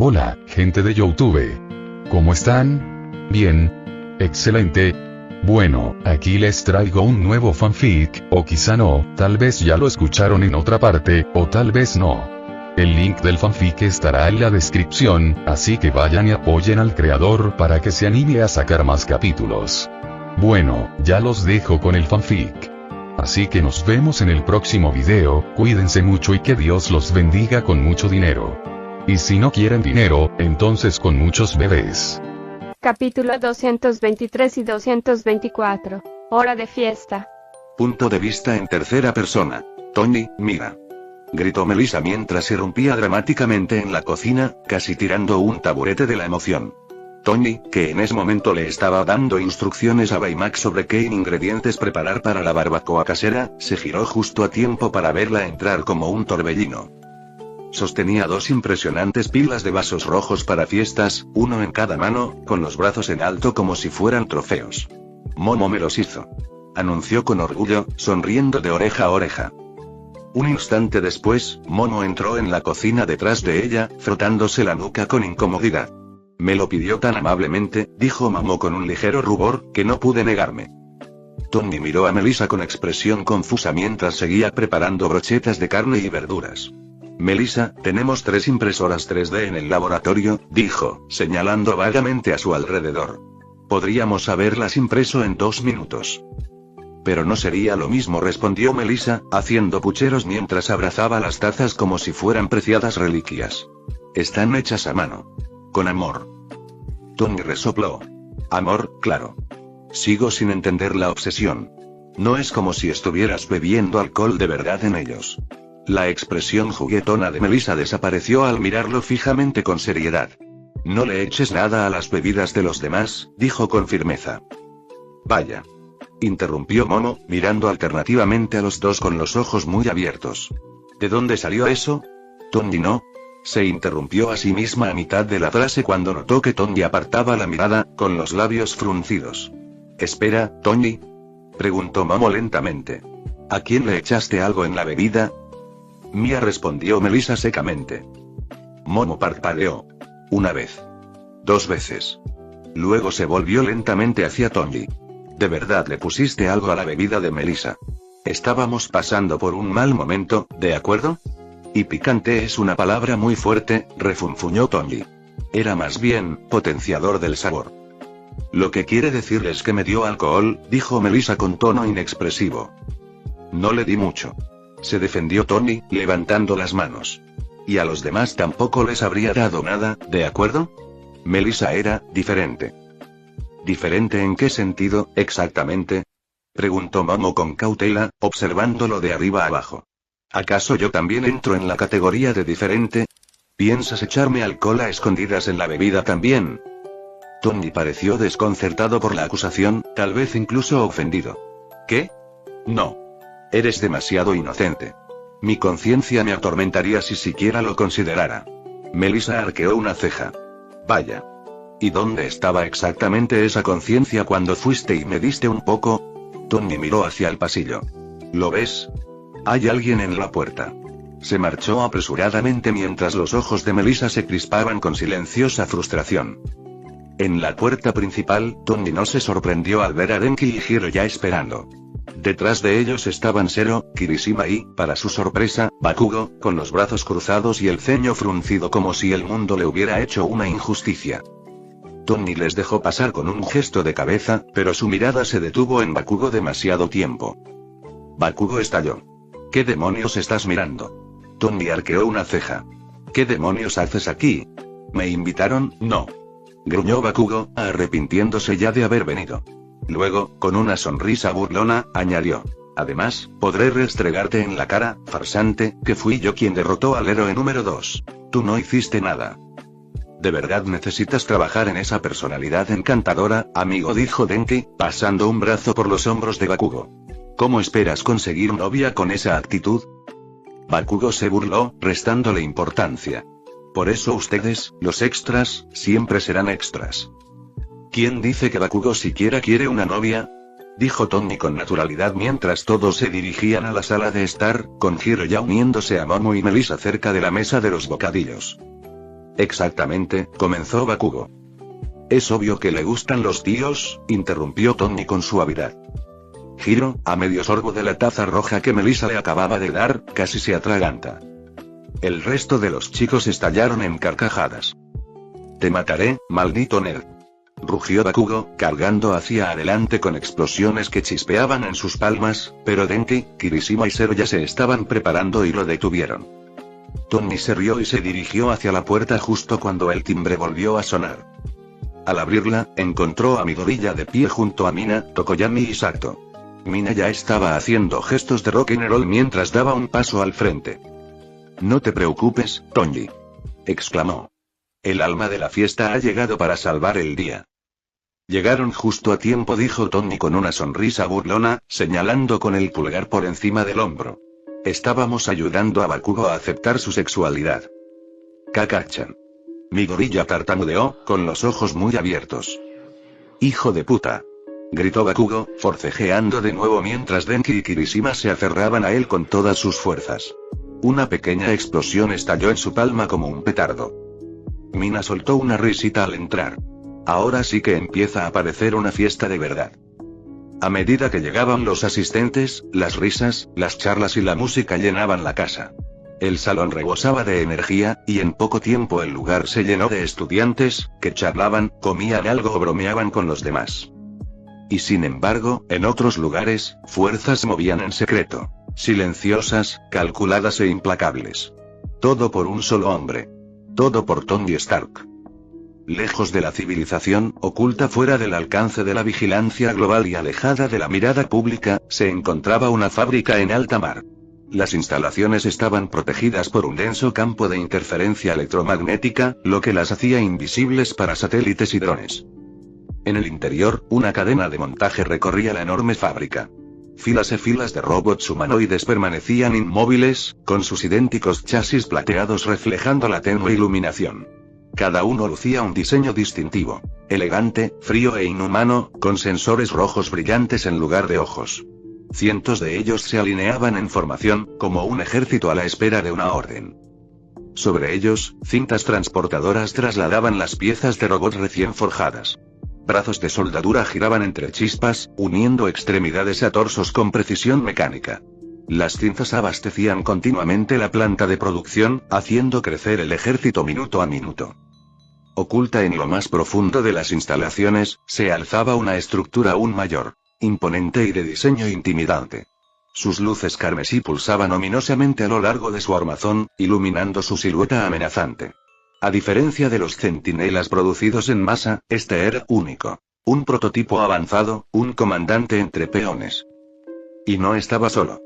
Hola, gente de YouTube. ¿Cómo están? Bien. Excelente. Bueno, aquí les traigo un nuevo fanfic, o quizá no, tal vez ya lo escucharon en otra parte, o tal vez no. El link del fanfic estará en la descripción, así que vayan y apoyen al creador para que se anime a sacar más capítulos. Bueno, ya los dejo con el fanfic. Así que nos vemos en el próximo video, cuídense mucho y que Dios los bendiga con mucho dinero. Y si no quieren dinero, entonces con muchos bebés. Capítulo 223 y 224. Hora de fiesta. Punto de vista en tercera persona. Tony, mira. Gritó Melissa mientras irrumpía dramáticamente en la cocina, casi tirando un taburete de la emoción. Tony, que en ese momento le estaba dando instrucciones a Baymax sobre qué ingredientes preparar para la barbacoa casera, se giró justo a tiempo para verla entrar como un torbellino. Sostenía dos impresionantes pilas de vasos rojos para fiestas, uno en cada mano, con los brazos en alto como si fueran trofeos. Momo me los hizo. Anunció con orgullo, sonriendo de oreja a oreja. Un instante después, Momo entró en la cocina detrás de ella, frotándose la nuca con incomodidad. Me lo pidió tan amablemente, dijo Momo con un ligero rubor, que no pude negarme. Tony miró a Melissa con expresión confusa mientras seguía preparando brochetas de carne y verduras. Melissa, tenemos 3 impresoras 3D en el laboratorio, dijo, señalando vagamente a su alrededor. Podríamos haberlas impreso en 2 minutos. Pero no sería lo mismo, respondió Melissa, haciendo pucheros mientras abrazaba las tazas como si fueran preciadas reliquias. Están hechas a mano. Con amor. Tony resopló. Amor, claro. Sigo sin entender la obsesión. No es como si estuvieras bebiendo alcohol de verdad en ellos. La expresión juguetona de Melissa desapareció al mirarlo fijamente con seriedad. No le eches nada a las bebidas de los demás, dijo con firmeza. Vaya. Interrumpió Momo, mirando alternativamente a los dos con los ojos muy abiertos. ¿De dónde salió eso? Tony no. Se interrumpió a sí misma a mitad de la frase cuando notó que Tony apartaba la mirada, con los labios fruncidos. Espera, Tony. Preguntó Momo lentamente. ¿A quién le echaste algo en la bebida? Mía, respondió Melissa secamente. Momo parpadeó. 1 vez. 2 veces. Luego se volvió lentamente hacia Tony. ¿De verdad le pusiste algo a la bebida de Melissa? Estábamos pasando por un mal momento, ¿de acuerdo? Y picante es una palabra muy fuerte, refunfuñó Tony. Era más bien, potenciador del sabor. Lo que quiere decir es que me dio alcohol, dijo Melissa con tono inexpresivo. No le di mucho. Se defendió Tony, levantando las manos. Y a los demás tampoco les habría dado nada, ¿de acuerdo? Melissa era diferente. ¿Diferente en qué sentido, exactamente? Preguntó Momo con cautela, observándolo de arriba abajo. ¿Acaso yo también entro en la categoría de diferente? ¿Piensas echarme alcohol a escondidas en la bebida también? Tony pareció desconcertado por la acusación, tal vez incluso ofendido. ¿Qué? No. Eres demasiado inocente. Mi conciencia me atormentaría si siquiera lo considerara. Melissa arqueó una ceja. Vaya. ¿Y dónde estaba exactamente esa conciencia cuando fuiste y me diste un poco? Tony miró hacia el pasillo. ¿Lo ves? Hay alguien en la puerta. Se marchó apresuradamente mientras los ojos de Melissa se crispaban con silenciosa frustración. En la puerta principal, Tony no se sorprendió al ver a Denki y Hiro ya esperando. Detrás de ellos estaban Zero, Kirishima y, para su sorpresa, Bakugo, con los brazos cruzados y el ceño fruncido como si el mundo le hubiera hecho una injusticia. Tony les dejó pasar con un gesto de cabeza, pero su mirada se detuvo en Bakugo demasiado tiempo. Bakugo estalló. ¿Qué demonios estás mirando? Tony arqueó una ceja. ¿Qué demonios haces aquí? ¿Me invitaron? No. Gruñó Bakugo, arrepintiéndose ya de haber venido. Luego, con una sonrisa burlona, añadió. Además, podré restregarte en la cara, farsante, que fui yo quien derrotó al héroe número 2. Tú no hiciste nada. ¿De verdad necesitas trabajar en esa personalidad encantadora, amigo?, dijo Denki, pasando un brazo por los hombros de Bakugo. ¿Cómo esperas conseguir novia con esa actitud? Bakugo se burló, restándole importancia. Por eso ustedes, los extras, siempre serán extras. ¿Quién dice que Bakugo siquiera quiere una novia? Dijo Tony con naturalidad mientras todos se dirigían a la sala de estar, con Hiro ya uniéndose a Momo y Melissa cerca de la mesa de los bocadillos. Exactamente, comenzó Bakugo. Es obvio que le gustan los tíos, interrumpió Tony con suavidad. Hiro, a medio sorbo de la taza roja que Melissa le acababa de dar, casi se atraganta. El resto de los chicos estallaron en carcajadas. Te mataré, maldito nerd. Rugió Bakugo, cargando hacia adelante con explosiones que chispeaban en sus palmas, pero Denki, Kirishima y Zero ya se estaban preparando y lo detuvieron. Tony se rió y se dirigió hacia la puerta justo cuando el timbre volvió a sonar. Al abrirla, encontró a Midoriya de pie junto a Mina, Tokoyami y Sato. Mina ya estaba haciendo gestos de rock and roll mientras daba un paso al frente. No te preocupes, Tony, exclamó. El alma de la fiesta ha llegado para salvar el día. Llegaron justo a tiempo, dijo Tony con una sonrisa burlona, señalando con el pulgar por encima del hombro. Estábamos ayudando a Bakugo a aceptar su sexualidad. Kakachan. Midoriya tartamudeó, con los ojos muy abiertos. ¡Hijo de puta!, gritó Bakugo, forcejeando de nuevo mientras Denki y Kirishima se aferraban a él con todas sus fuerzas. Una pequeña explosión estalló en su palma como un petardo. Mina soltó una risita al entrar. Ahora sí que empieza a parecer una fiesta de verdad. A medida que llegaban los asistentes, las risas, las charlas y la música llenaban la casa. El salón rebosaba de energía, y en poco tiempo el lugar se llenó de estudiantes, que charlaban, comían algo o bromeaban con los demás. Y sin embargo, en otros lugares, fuerzas movían en secreto. Silenciosas, calculadas e implacables. Todo por un solo hombre. Todo por Tony Stark. Lejos de la civilización, oculta fuera del alcance de la vigilancia global y alejada de la mirada pública, se encontraba una fábrica en alta mar. Las instalaciones estaban protegidas por un denso campo de interferencia electromagnética, lo que las hacía invisibles para satélites y drones. En el interior, una cadena de montaje recorría la enorme fábrica. Filas y filas de robots humanoides permanecían inmóviles, con sus idénticos chasis plateados reflejando la tenue iluminación. Cada uno lucía un diseño distintivo, elegante, frío e inhumano, con sensores rojos brillantes en lugar de ojos. Cientos de ellos se alineaban en formación, como un ejército a la espera de una orden. Sobre ellos, cintas transportadoras trasladaban las piezas de robots recién forjadas. Brazos de soldadura giraban entre chispas, uniendo extremidades a torsos con precisión mecánica. Las cinzas abastecían continuamente la planta de producción, haciendo crecer el ejército minuto a minuto. Oculta en lo más profundo de las instalaciones, se alzaba una estructura aún mayor, imponente y de diseño intimidante. Sus luces carmesí pulsaban ominosamente a lo largo de su armazón, iluminando su silueta amenazante. A diferencia de los centinelas producidos en masa, este era único. Un prototipo avanzado, un comandante entre peones. Y no estaba solo.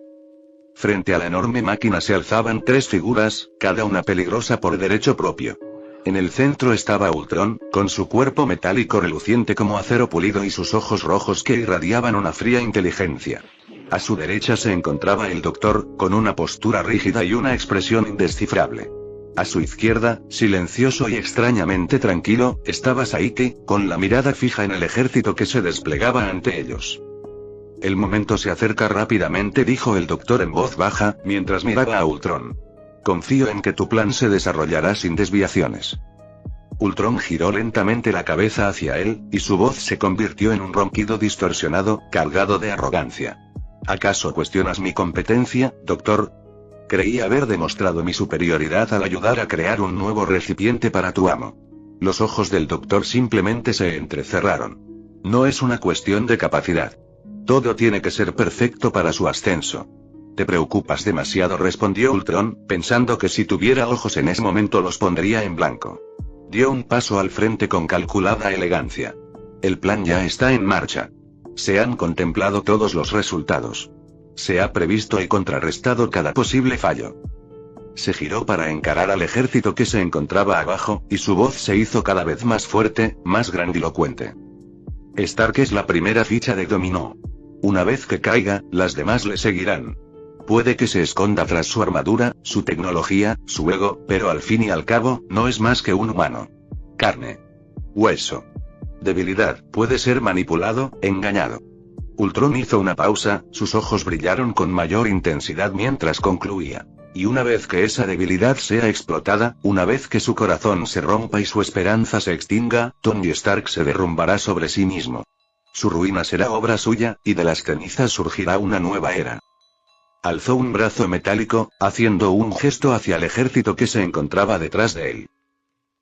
Frente a la enorme máquina se alzaban tres figuras, cada una peligrosa por derecho propio. En el centro estaba Ultron, con su cuerpo metálico reluciente como acero pulido y sus ojos rojos que irradiaban una fría inteligencia. A su derecha se encontraba el Doctor, con una postura rígida y una expresión indescifrable. A su izquierda, silencioso y extrañamente tranquilo, estaba Saiki, con la mirada fija en el ejército que se desplegaba ante ellos. El momento se acerca rápidamente, dijo el Doctor en voz baja, mientras miraba a Ultron. Confío en que tu plan se desarrollará sin desviaciones. Ultron giró lentamente la cabeza hacia él, y su voz se convirtió en un ronquido distorsionado, cargado de arrogancia. ¿Acaso cuestionas mi competencia, Doctor? Creí haber demostrado mi superioridad al ayudar a crear un nuevo recipiente para tu amo. Los ojos del Doctor simplemente se entrecerraron. No es una cuestión de capacidad. Todo tiene que ser perfecto para su ascenso. Te preocupas demasiado, respondió Ultron, pensando que si tuviera ojos en ese momento los pondría en blanco. Dio un paso al frente con calculada elegancia. El plan ya está en marcha. Se han contemplado todos los resultados. Se ha previsto y contrarrestado cada posible fallo. Se giró para encarar al ejército que se encontraba abajo, y su voz se hizo cada vez más fuerte, más grandilocuente. Stark es la primera ficha de dominó. Una vez que caiga, las demás le seguirán. Puede que se esconda tras su armadura, su tecnología, su ego, pero al fin y al cabo, no es más que un humano. Carne. Hueso. Debilidad, puede ser manipulado, engañado. Ultron hizo una pausa, sus ojos brillaron con mayor intensidad mientras concluía. Y una vez que esa debilidad sea explotada, una vez que su corazón se rompa y su esperanza se extinga, Tony Stark se derrumbará sobre sí mismo. Su ruina será obra suya, y de las cenizas surgirá una nueva era. Alzó un brazo metálico, haciendo un gesto hacia el ejército que se encontraba detrás de él.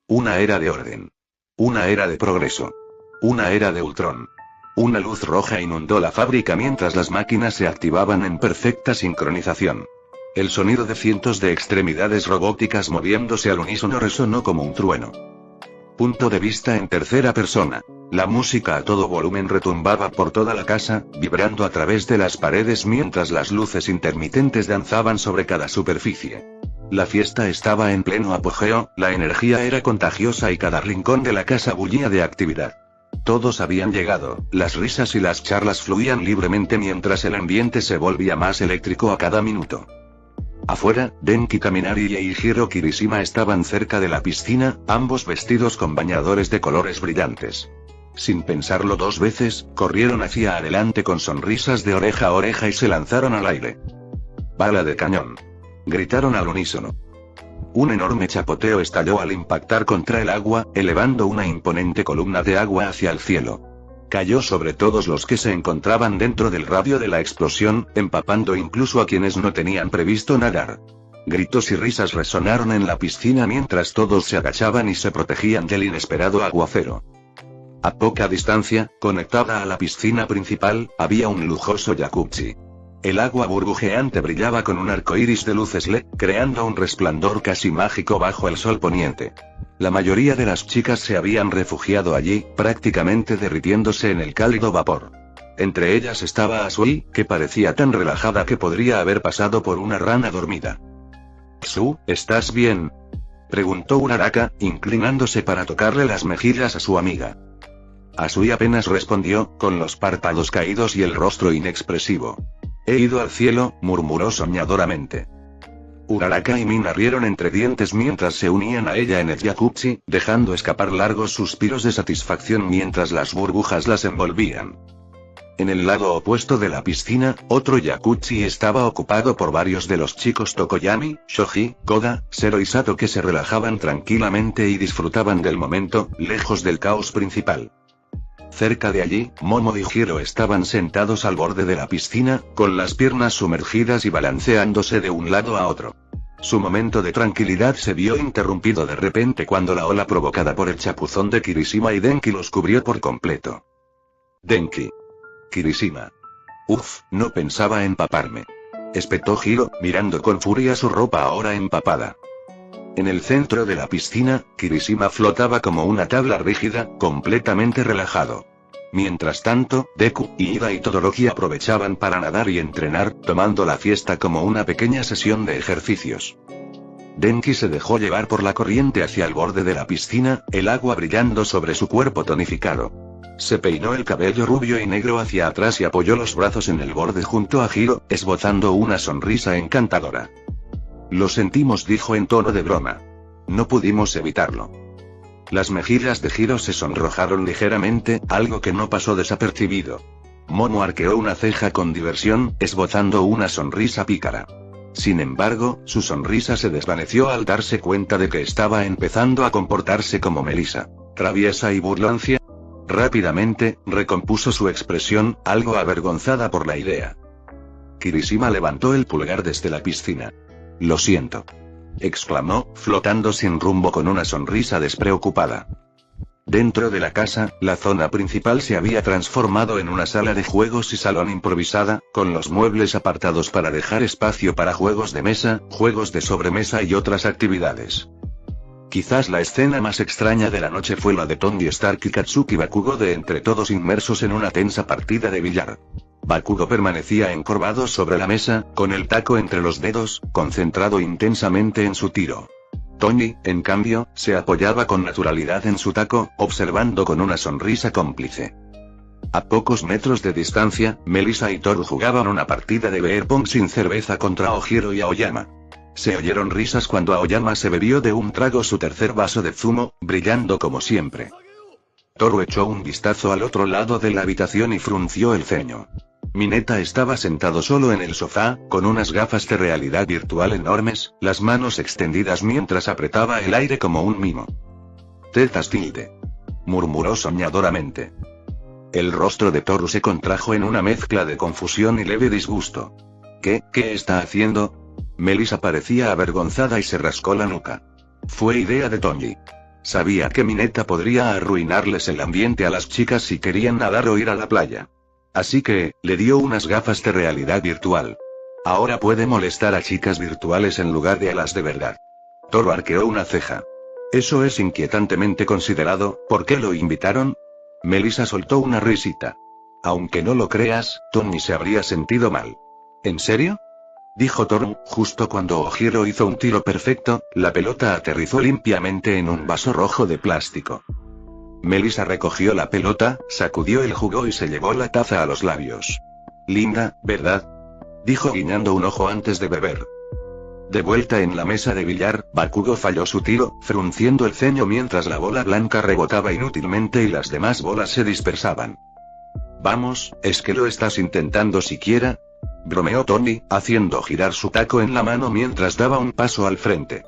Una era de orden. Una era de progreso. Una era de Ultron. Una luz roja inundó la fábrica mientras las máquinas se activaban en perfecta sincronización. El sonido de cientos de extremidades robóticas moviéndose al unísono resonó como un trueno. Punto de vista en tercera persona. La música a todo volumen retumbaba por toda la casa, vibrando a través de las paredes mientras las luces intermitentes danzaban sobre cada superficie. La fiesta estaba en pleno apogeo, la energía era contagiosa y cada rincón de la casa bullía de actividad. Todos habían llegado, las risas y las charlas fluían libremente mientras el ambiente se volvía más eléctrico a cada minuto. Afuera, Denki Kaminari y Eijiro Kirishima estaban cerca de la piscina, ambos vestidos con bañadores de colores brillantes. Sin pensarlo dos veces, corrieron hacia adelante con sonrisas de oreja a oreja y se lanzaron al aire. ¡Bala de cañón! Gritaron al unísono. Un enorme chapoteo estalló al impactar contra el agua, elevando una imponente columna de agua hacia el cielo. Cayó sobre todos los que se encontraban dentro del radio de la explosión, empapando incluso a quienes no tenían previsto nadar. Gritos y risas resonaron en la piscina mientras todos se agachaban y se protegían del inesperado aguacero. A poca distancia, conectada a la piscina principal, había un lujoso jacuzzi. El agua burbujeante brillaba con un arco iris de luces LED, creando un resplandor casi mágico bajo el sol poniente. La mayoría de las chicas se habían refugiado allí, prácticamente derritiéndose en el cálido vapor. Entre ellas estaba Asui, que parecía tan relajada que podría haber pasado por una rana dormida. «Su, ¿estás bien?», preguntó Uraraka, inclinándose para tocarle las mejillas a su amiga. Asui apenas respondió, con los párpados caídos y el rostro inexpresivo. «He ido al cielo», murmuró soñadoramente. Uraraka y Mina rieron entre dientes mientras se unían a ella en el jacuzzi, dejando escapar largos suspiros de satisfacción mientras las burbujas las envolvían. En el lado opuesto de la piscina, otro jacuzzi estaba ocupado por varios de los chicos Tokoyami, Shoji, Koda, Zero y Sato que se relajaban tranquilamente y disfrutaban del momento, lejos del caos principal. Cerca de allí, Momo y Hiro estaban sentados al borde de la piscina, con las piernas sumergidas y balanceándose de un lado a otro. Su momento de tranquilidad se vio interrumpido de repente cuando la ola provocada por el chapuzón de Kirishima y Denki los cubrió por completo. Denki. Kirishima. Uf, no pensaba empaparme. Espetó Hiro, mirando con furia su ropa ahora empapada. En el centro de la piscina, Kirishima flotaba como una tabla rígida, completamente relajado. Mientras tanto, Deku, Ida y Todoroki aprovechaban para nadar y entrenar, tomando la fiesta como una pequeña sesión de ejercicios. Denki se dejó llevar por la corriente hacia el borde de la piscina, el agua brillando sobre su cuerpo tonificado. Se peinó el cabello rubio y negro hacia atrás y apoyó los brazos en el borde junto a Hiro, esbozando una sonrisa encantadora. «Lo sentimos», dijo en tono de broma. «No pudimos evitarlo». Las mejillas de Hiro se sonrojaron ligeramente, algo que no pasó desapercibido. Momo arqueó una ceja con diversión, esbozando una sonrisa pícara. Sin embargo, su sonrisa se desvaneció al darse cuenta de que estaba empezando a comportarse como Melissa, traviesa y burlancia. Rápidamente, recompuso su expresión, algo avergonzada por la idea. Kirishima levantó el pulgar desde la piscina. «Lo siento», exclamó, flotando sin rumbo con una sonrisa despreocupada. Dentro de la casa, la zona principal se había transformado en una sala de juegos y salón improvisada, con los muebles apartados para dejar espacio para juegos de mesa, juegos de sobremesa y otras actividades. Quizás la escena más extraña de la noche fue la de Tony Stark y Katsuki Bakugo de entre todos inmersos en una tensa partida de billar. Bakugo permanecía encorvado sobre la mesa, con el taco entre los dedos, concentrado intensamente en su tiro. Tony, en cambio, se apoyaba con naturalidad en su taco, observando con una sonrisa cómplice. A pocos metros de distancia, Melissa y Toru jugaban una partida de beer pong sin cerveza contra Ojiro y Aoyama. Se oyeron risas cuando Aoyama se bebió de un trago su tercer vaso de zumo, brillando como siempre. Toru echó un vistazo al otro lado de la habitación y frunció el ceño. Mineta estaba sentado solo en el sofá, con unas gafas de realidad virtual enormes, las manos extendidas mientras apretaba el aire como un mimo. Tetas tilde. Murmuró soñadoramente. El rostro de Toru se contrajo en una mezcla de confusión y leve disgusto. ¿Qué está haciendo? Melissa parecía avergonzada y se rascó la nuca. Fue idea de Tonji. Sabía que Mineta podría arruinarles el ambiente a las chicas si querían nadar o ir a la playa. Así que, le dio unas gafas de realidad virtual. Ahora puede molestar a chicas virtuales en lugar de a las de verdad. Toru arqueó una ceja. Eso es inquietantemente considerado. ¿Por qué lo invitaron? Melissa soltó una risita. Aunque no lo creas, Tony se habría sentido mal. ¿En serio? Dijo Toru, justo cuando Ojiro hizo un tiro perfecto, la pelota aterrizó limpiamente en un vaso rojo de plástico. Melissa recogió la pelota, sacudió el jugo y se llevó la taza a los labios. Linda, ¿verdad? Dijo guiñando un ojo antes de beber. De vuelta en la mesa de billar, Bakugo falló su tiro, frunciendo el ceño mientras la bola blanca rebotaba inútilmente y las demás bolas se dispersaban. Vamos, ¿es que lo estás intentando siquiera? Bromeó Tony, haciendo girar su taco en la mano mientras daba un paso al frente.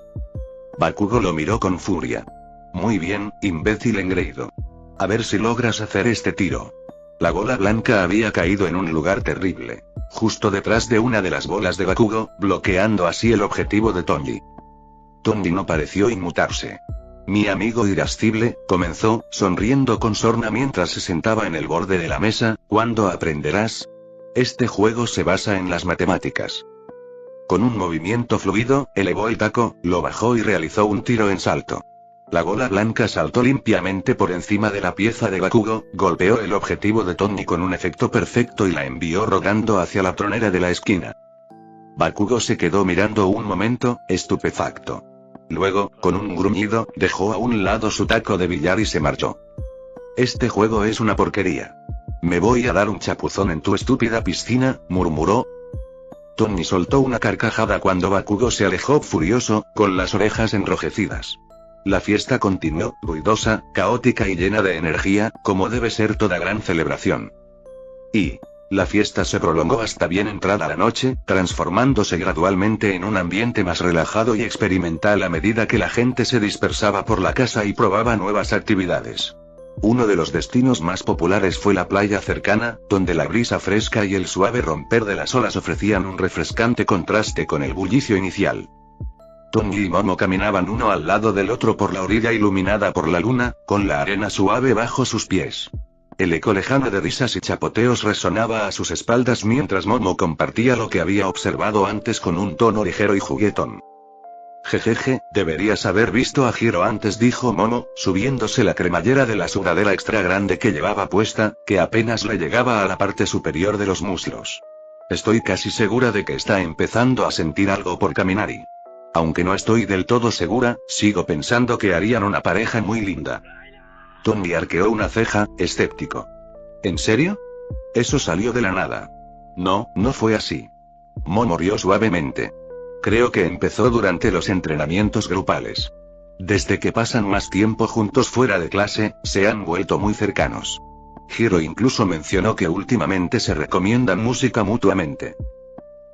Bakugo lo miró con furia. Muy bien, imbécil engreído. A ver si logras hacer este tiro. La bola blanca había caído en un lugar terrible, justo detrás de una de las bolas de Bakugo, bloqueando así el objetivo de Tonji. Tonji no pareció inmutarse. Mi amigo irascible, comenzó, sonriendo con sorna mientras se sentaba en el borde de la mesa, ¿cuándo aprenderás? Este juego se basa en las matemáticas. Con un movimiento fluido, elevó el taco, lo bajó y realizó un tiro en salto. La bola blanca saltó limpiamente por encima de la pieza de Bakugo, golpeó el objetivo de Tonji con un efecto perfecto y la envió rodando hacia la tronera de la esquina. Bakugo se quedó mirando un momento, estupefacto. Luego, con un gruñido, dejó a un lado su taco de billar y se marchó. Este juego es una porquería. Me voy a dar un chapuzón en tu estúpida piscina, murmuró. Tonji soltó una carcajada cuando Bakugo se alejó furioso, con las orejas enrojecidas. La fiesta continuó, ruidosa, caótica y llena de energía, como debe ser toda gran celebración. Y la fiesta se prolongó hasta bien entrada la noche, transformándose gradualmente en un ambiente más relajado y experimental a medida que la gente se dispersaba por la casa y probaba nuevas actividades. Uno de los destinos más populares fue la playa cercana, donde la brisa fresca y el suave romper de las olas ofrecían un refrescante contraste con el bullicio inicial. Tonji y Momo caminaban uno al lado del otro por la orilla iluminada por la luna, con la arena suave bajo sus pies. El eco lejano de risas y chapoteos resonaba a sus espaldas mientras Momo compartía lo que había observado antes con un tono ligero y juguetón. Jejeje, deberías haber visto a Hiro antes, dijo Momo, subiéndose la cremallera de la sudadera extra grande que llevaba puesta, que apenas le llegaba a la parte superior de los muslos. Estoy casi segura de que está empezando a sentir algo por Kaminari. Aunque no estoy del todo segura, sigo pensando que harían una pareja muy linda. Tonji arqueó una ceja, escéptico. ¿En serio? Eso salió de la nada. No fue así. Momo rió suavemente. Creo que empezó durante los entrenamientos grupales. Desde que pasan más tiempo juntos fuera de clase, se han vuelto muy cercanos. Hiro incluso mencionó que últimamente se recomiendan música mutuamente.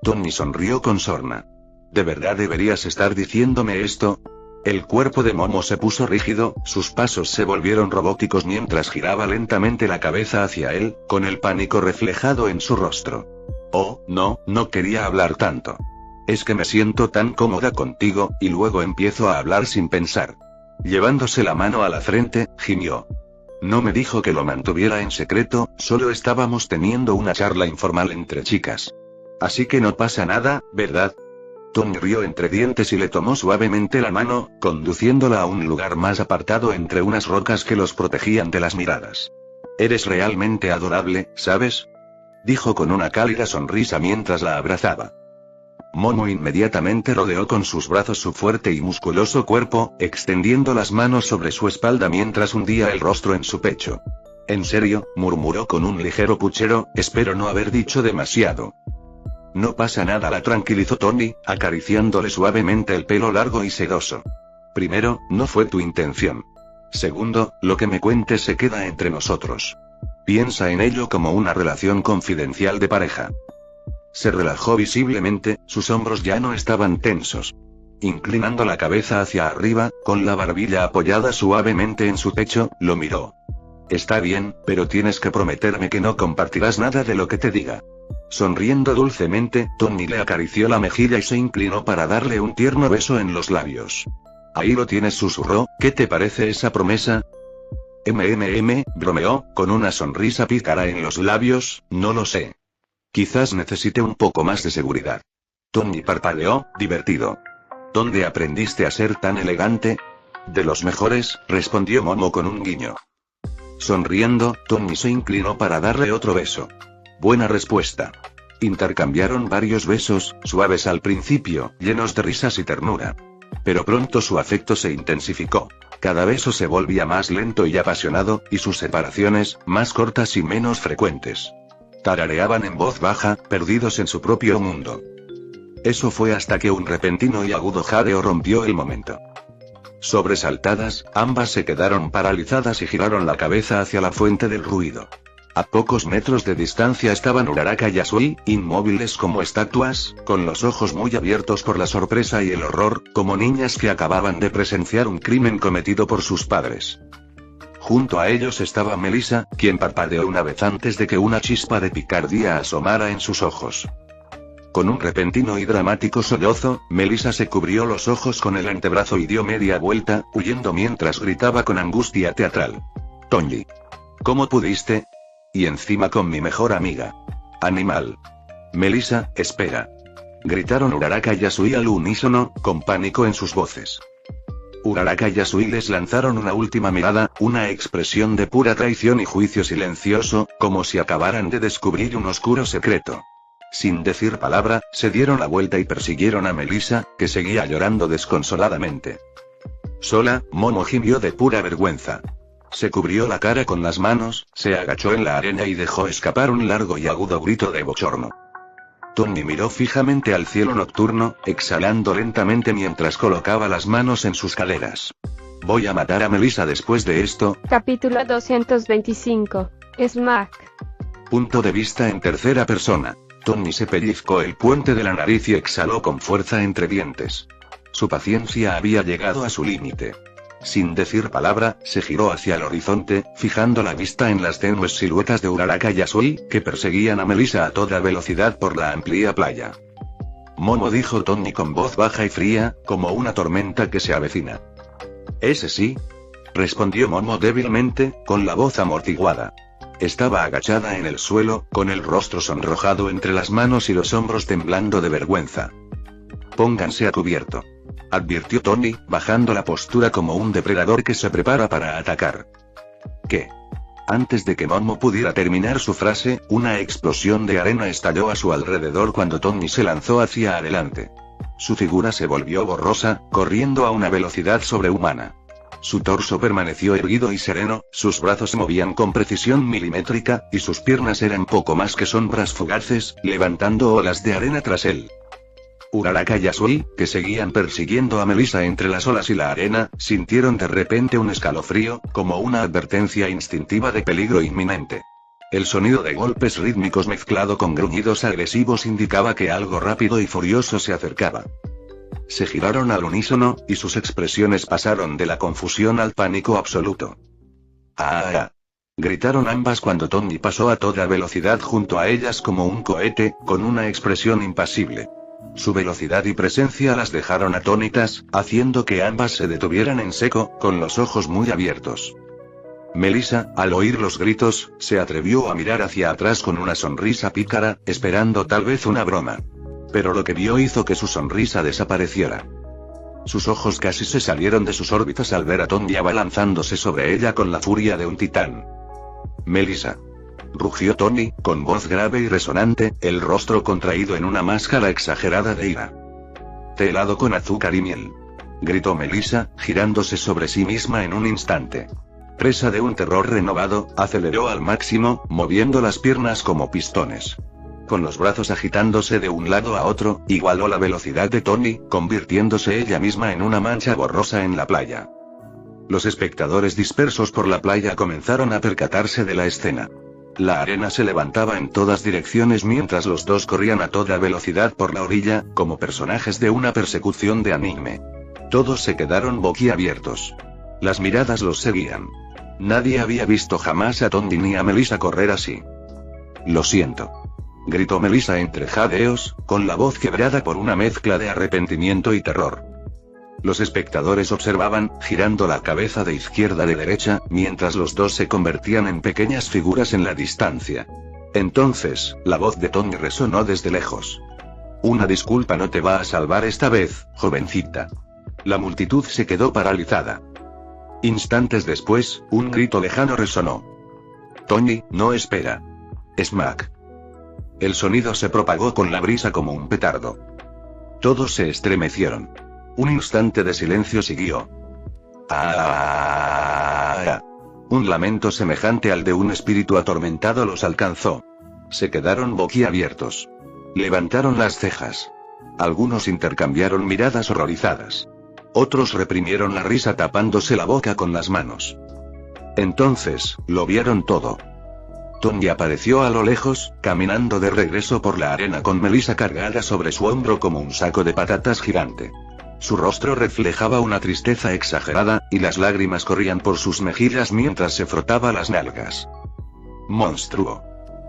Tonji sonrió con sorna. ¿De verdad deberías estar diciéndome esto? El cuerpo de Momo se puso rígido, sus pasos se volvieron robóticos mientras giraba lentamente la cabeza hacia él, con el pánico reflejado en su rostro. Oh, no quería hablar tanto. Es que me siento tan cómoda contigo, y luego empiezo a hablar sin pensar. Llevándose la mano a la frente, gimió. No me dijo que lo mantuviera en secreto, solo estábamos teniendo una charla informal entre chicas. Así que no pasa nada, ¿verdad? Tonji rió entre dientes y le tomó suavemente la mano, conduciéndola a un lugar más apartado entre unas rocas que los protegían de las miradas. Eres realmente adorable, ¿sabes? Dijo con una cálida sonrisa mientras la abrazaba. Momo inmediatamente rodeó con sus brazos su fuerte y musculoso cuerpo, extendiendo las manos sobre su espalda mientras hundía el rostro en su pecho. ¿En serio?, murmuró con un ligero puchero, espero no haber dicho demasiado. No pasa nada, la tranquilizó Tonji, acariciándole suavemente el pelo largo y sedoso. Primero, no fue tu intención. Segundo, lo que me cuentes se queda entre nosotros. Piensa en ello como una relación confidencial de pareja. Se relajó visiblemente, sus hombros ya no estaban tensos. Inclinando la cabeza hacia arriba, con la barbilla apoyada suavemente en su pecho, lo miró. Está bien, pero tienes que prometerme que no compartirás nada de lo que te diga. Sonriendo dulcemente, Tony le acarició la mejilla y se inclinó para darle un tierno beso en los labios. Ahí lo tienes, susurró, ¿qué te parece esa promesa? Bromeó, con una sonrisa pícara en los labios, no lo sé. Quizás necesite un poco más de seguridad. Tony parpadeó, divertido. ¿Dónde aprendiste a ser tan elegante? De los mejores, respondió Momo con un guiño. Sonriendo, Tony se inclinó para darle otro beso. Buena respuesta. Intercambiaron varios besos, suaves al principio, llenos de risas y ternura. Pero pronto su afecto se intensificó. Cada beso se volvía más lento y apasionado, y sus separaciones, más cortas y menos frecuentes. Tarareaban en voz baja, perdidos en su propio mundo. Eso fue hasta que un repentino y agudo jadeo rompió el momento. Sobresaltadas, ambas se quedaron paralizadas y giraron la cabeza hacia la fuente del ruido. A pocos metros de distancia estaban Uraraka y Yasui, inmóviles como estatuas, con los ojos muy abiertos por la sorpresa y el horror, como niñas que acababan de presenciar un crimen cometido por sus padres. Junto a ellos estaba Melissa, quien parpadeó una vez antes de que una chispa de picardía asomara en sus ojos. Con un repentino y dramático sollozo, Melissa se cubrió los ojos con el antebrazo y dio media vuelta, huyendo mientras gritaba con angustia teatral. Tony. ¿Cómo pudiste? Y encima con mi mejor amiga. Animal. Melissa, espera. Gritaron Uraraka y Yasui al unísono, con pánico en sus voces. Uraraka y Yasui les lanzaron una última mirada, una expresión de pura traición y juicio silencioso, como si acabaran de descubrir un oscuro secreto. Sin decir palabra, se dieron la vuelta y persiguieron a Melissa, que seguía llorando desconsoladamente. Sola, Momo gimió de pura vergüenza. Se cubrió la cara con las manos, se agachó en la arena y dejó escapar un largo y agudo grito de bochorno. Tony miró fijamente al cielo nocturno, exhalando lentamente mientras colocaba las manos en sus caderas. Voy a matar a Melissa después de esto. Capítulo 225. Smack. Punto de vista en tercera persona. Tony se pellizcó el puente de la nariz y exhaló con fuerza entre dientes. Su paciencia había llegado a su límite. Sin decir palabra, se giró hacia el horizonte, fijando la vista en las tenues siluetas de Uraraka y Yasui, que perseguían a Melissa a toda velocidad por la amplia playa. Momo, dijo Tony con voz baja y fría, como una tormenta que se avecina. Ese sí, respondió Momo débilmente, con la voz amortiguada. Estaba agachada en el suelo, con el rostro sonrojado entre las manos y los hombros temblando de vergüenza. Pónganse a cubierto, advirtió Tony, bajando la postura como un depredador que se prepara para atacar. ¿Qué? Antes de que Momo pudiera terminar su frase, una explosión de arena estalló a su alrededor cuando Tony se lanzó hacia adelante. Su figura se volvió borrosa, corriendo a una velocidad sobrehumana. Su torso permaneció erguido y sereno, sus brazos se movían con precisión milimétrica, y sus piernas eran poco más que sombras fugaces, levantando olas de arena tras él. Uraraka y Yasui, que seguían persiguiendo a Melissa entre las olas y la arena, sintieron de repente un escalofrío, como una advertencia instintiva de peligro inminente. El sonido de golpes rítmicos mezclado con gruñidos agresivos indicaba que algo rápido y furioso se acercaba. Se giraron al unísono, y sus expresiones pasaron de la confusión al pánico absoluto. ¡Ah! Gritaron ambas cuando Tony pasó a toda velocidad junto a ellas como un cohete, con una expresión impasible. Su velocidad y presencia las dejaron atónitas, haciendo que ambas se detuvieran en seco, con los ojos muy abiertos. Melissa, al oír los gritos, se atrevió a mirar hacia atrás con una sonrisa pícara, esperando tal vez una broma. Pero lo que vio hizo que su sonrisa desapareciera. Sus ojos casi se salieron de sus órbitas al ver a Tony abalanzándose sobre ella con la furia de un titán. Melissa, rugió Tony, con voz grave y resonante, el rostro contraído en una máscara exagerada de ira. Té helado con azúcar y miel, gritó Melissa, girándose sobre sí misma en un instante. Presa de un terror renovado, aceleró al máximo, moviendo las piernas como pistones. Con los brazos agitándose de un lado a otro, igualó la velocidad de Tony, convirtiéndose ella misma en una mancha borrosa en la playa. Los espectadores dispersos por la playa comenzaron a percatarse de la escena. La arena se levantaba en todas direcciones mientras los dos corrían a toda velocidad por la orilla, como personajes de una persecución de anime. Todos se quedaron boquiabiertos. Las miradas los seguían. Nadie había visto jamás a Tony ni a Melissa correr así. «Lo siento», gritó Melissa entre jadeos, con la voz quebrada por una mezcla de arrepentimiento y terror. Los espectadores observaban, girando la cabeza de izquierda a derecha, mientras los dos se convertían en pequeñas figuras en la distancia. Entonces, la voz de Tony resonó desde lejos. «Una disculpa no te va a salvar esta vez, jovencita». La multitud se quedó paralizada. Instantes después, un grito lejano resonó. «Tony, no espera. Smack». El sonido se propagó con la brisa como un petardo. Todos se estremecieron. Un instante de silencio siguió. ¡Ah! Un lamento semejante al de un espíritu atormentado los alcanzó. Se quedaron boquiabiertos. Levantaron las cejas. Algunos intercambiaron miradas horrorizadas. Otros reprimieron la risa tapándose la boca con las manos. Entonces, lo vieron todo. Tony apareció a lo lejos, caminando de regreso por la arena con Melissa cargada sobre su hombro como un saco de patatas gigante. Su rostro reflejaba una tristeza exagerada, y las lágrimas corrían por sus mejillas mientras se frotaba las nalgas. «Monstruo»,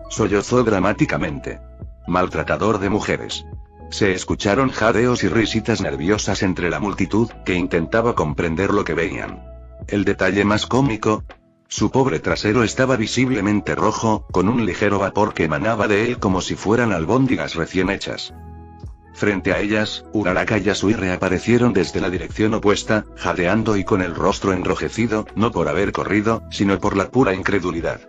sollozó dramáticamente. «Maltratador de mujeres». Se escucharon jadeos y risitas nerviosas entre la multitud, que intentaba comprender lo que veían. El detalle más cómico: su pobre trasero estaba visiblemente rojo, con un ligero vapor que emanaba de él como si fueran albóndigas recién hechas. Frente a ellas, Uraraka y Yasui reaparecieron desde la dirección opuesta, jadeando y con el rostro enrojecido, no por haber corrido, sino por la pura incredulidad.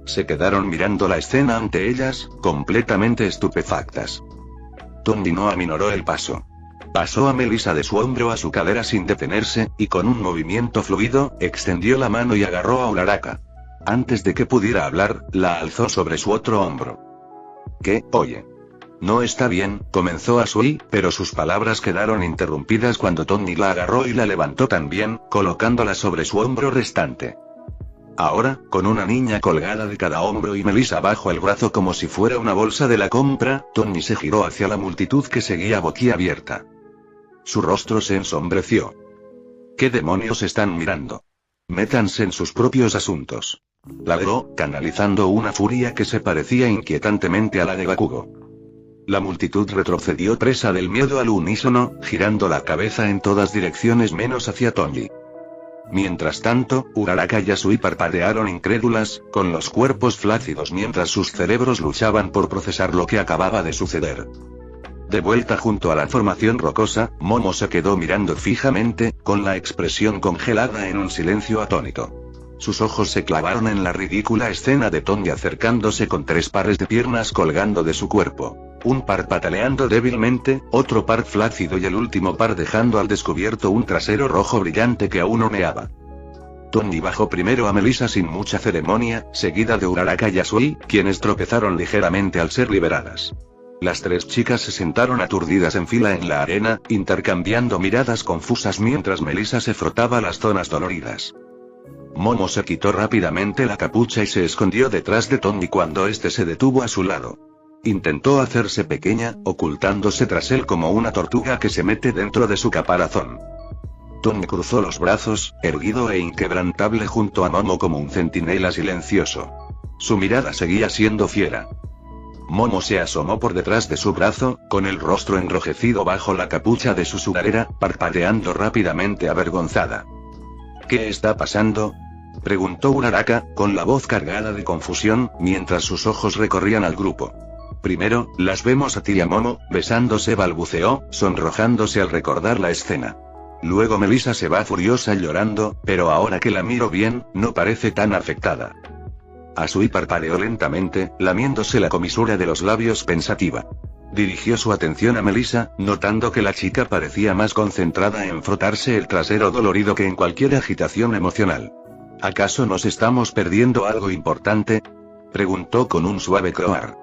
Se quedaron mirando la escena ante ellas, completamente estupefactas. Tony no aminoró el paso. Pasó a Melissa de su hombro a su cadera sin detenerse, y con un movimiento fluido, extendió la mano y agarró a Uraraka. Antes de que pudiera hablar, la alzó sobre su otro hombro. «¿Qué? Oye. No está bien», comenzó Yasui, pero sus palabras quedaron interrumpidas cuando Tony la agarró y la levantó también, colocándola sobre su hombro restante. Ahora, con una niña colgada de cada hombro y Melissa bajo el brazo como si fuera una bolsa de la compra, Tony se giró hacia la multitud que seguía boquiabierta. Su rostro se ensombreció. «¿Qué demonios están mirando? Métanse en sus propios asuntos», ladró, canalizando una furia que se parecía inquietantemente a la de Bakugo. La multitud retrocedió presa del miedo al unísono, girando la cabeza en todas direcciones menos hacia Tony. Mientras tanto, Uraraka y Yasui parpadearon incrédulas, con los cuerpos flácidos mientras sus cerebros luchaban por procesar lo que acababa de suceder. De vuelta junto a la formación rocosa, Momo se quedó mirando fijamente, con la expresión congelada en un silencio atónito. Sus ojos se clavaron en la ridícula escena de Tony acercándose con 3 pares de piernas colgando de su cuerpo. Un par pataleando débilmente, otro par flácido y el último par dejando al descubierto un trasero rojo brillante que aún humeaba. Tony bajó primero a Melissa sin mucha ceremonia, seguida de Uraraka y Yasui, quienes tropezaron ligeramente al ser liberadas. Las 3 chicas se sentaron aturdidas en fila en la arena, intercambiando miradas confusas mientras Melissa se frotaba las zonas doloridas. Momo se quitó rápidamente la capucha y se escondió detrás de Tony cuando este se detuvo a su lado. Intentó hacerse pequeña, ocultándose tras él como una tortuga que se mete dentro de su caparazón. Tony cruzó los brazos, erguido e inquebrantable junto a Momo como un centinela silencioso. Su mirada seguía siendo fiera. Momo se asomó por detrás de su brazo, con el rostro enrojecido bajo la capucha de su sudadera, parpadeando rápidamente avergonzada. «¿Qué está pasando?», preguntó Uraraka, con la voz cargada de confusión, mientras sus ojos recorrían al grupo. «Primero, las vemos a ti y a Momo, besándose», balbuceó, sonrojándose al recordar la escena. «Luego Melissa se va furiosa llorando, pero ahora que la miro bien, no parece tan afectada». Yasui parpadeó lentamente, lamiéndose la comisura de los labios pensativa. Dirigió su atención a Melissa, notando que la chica parecía más concentrada en frotarse el trasero dolorido que en cualquier agitación emocional. «¿Acaso nos estamos perdiendo algo importante?», preguntó con un suave croar.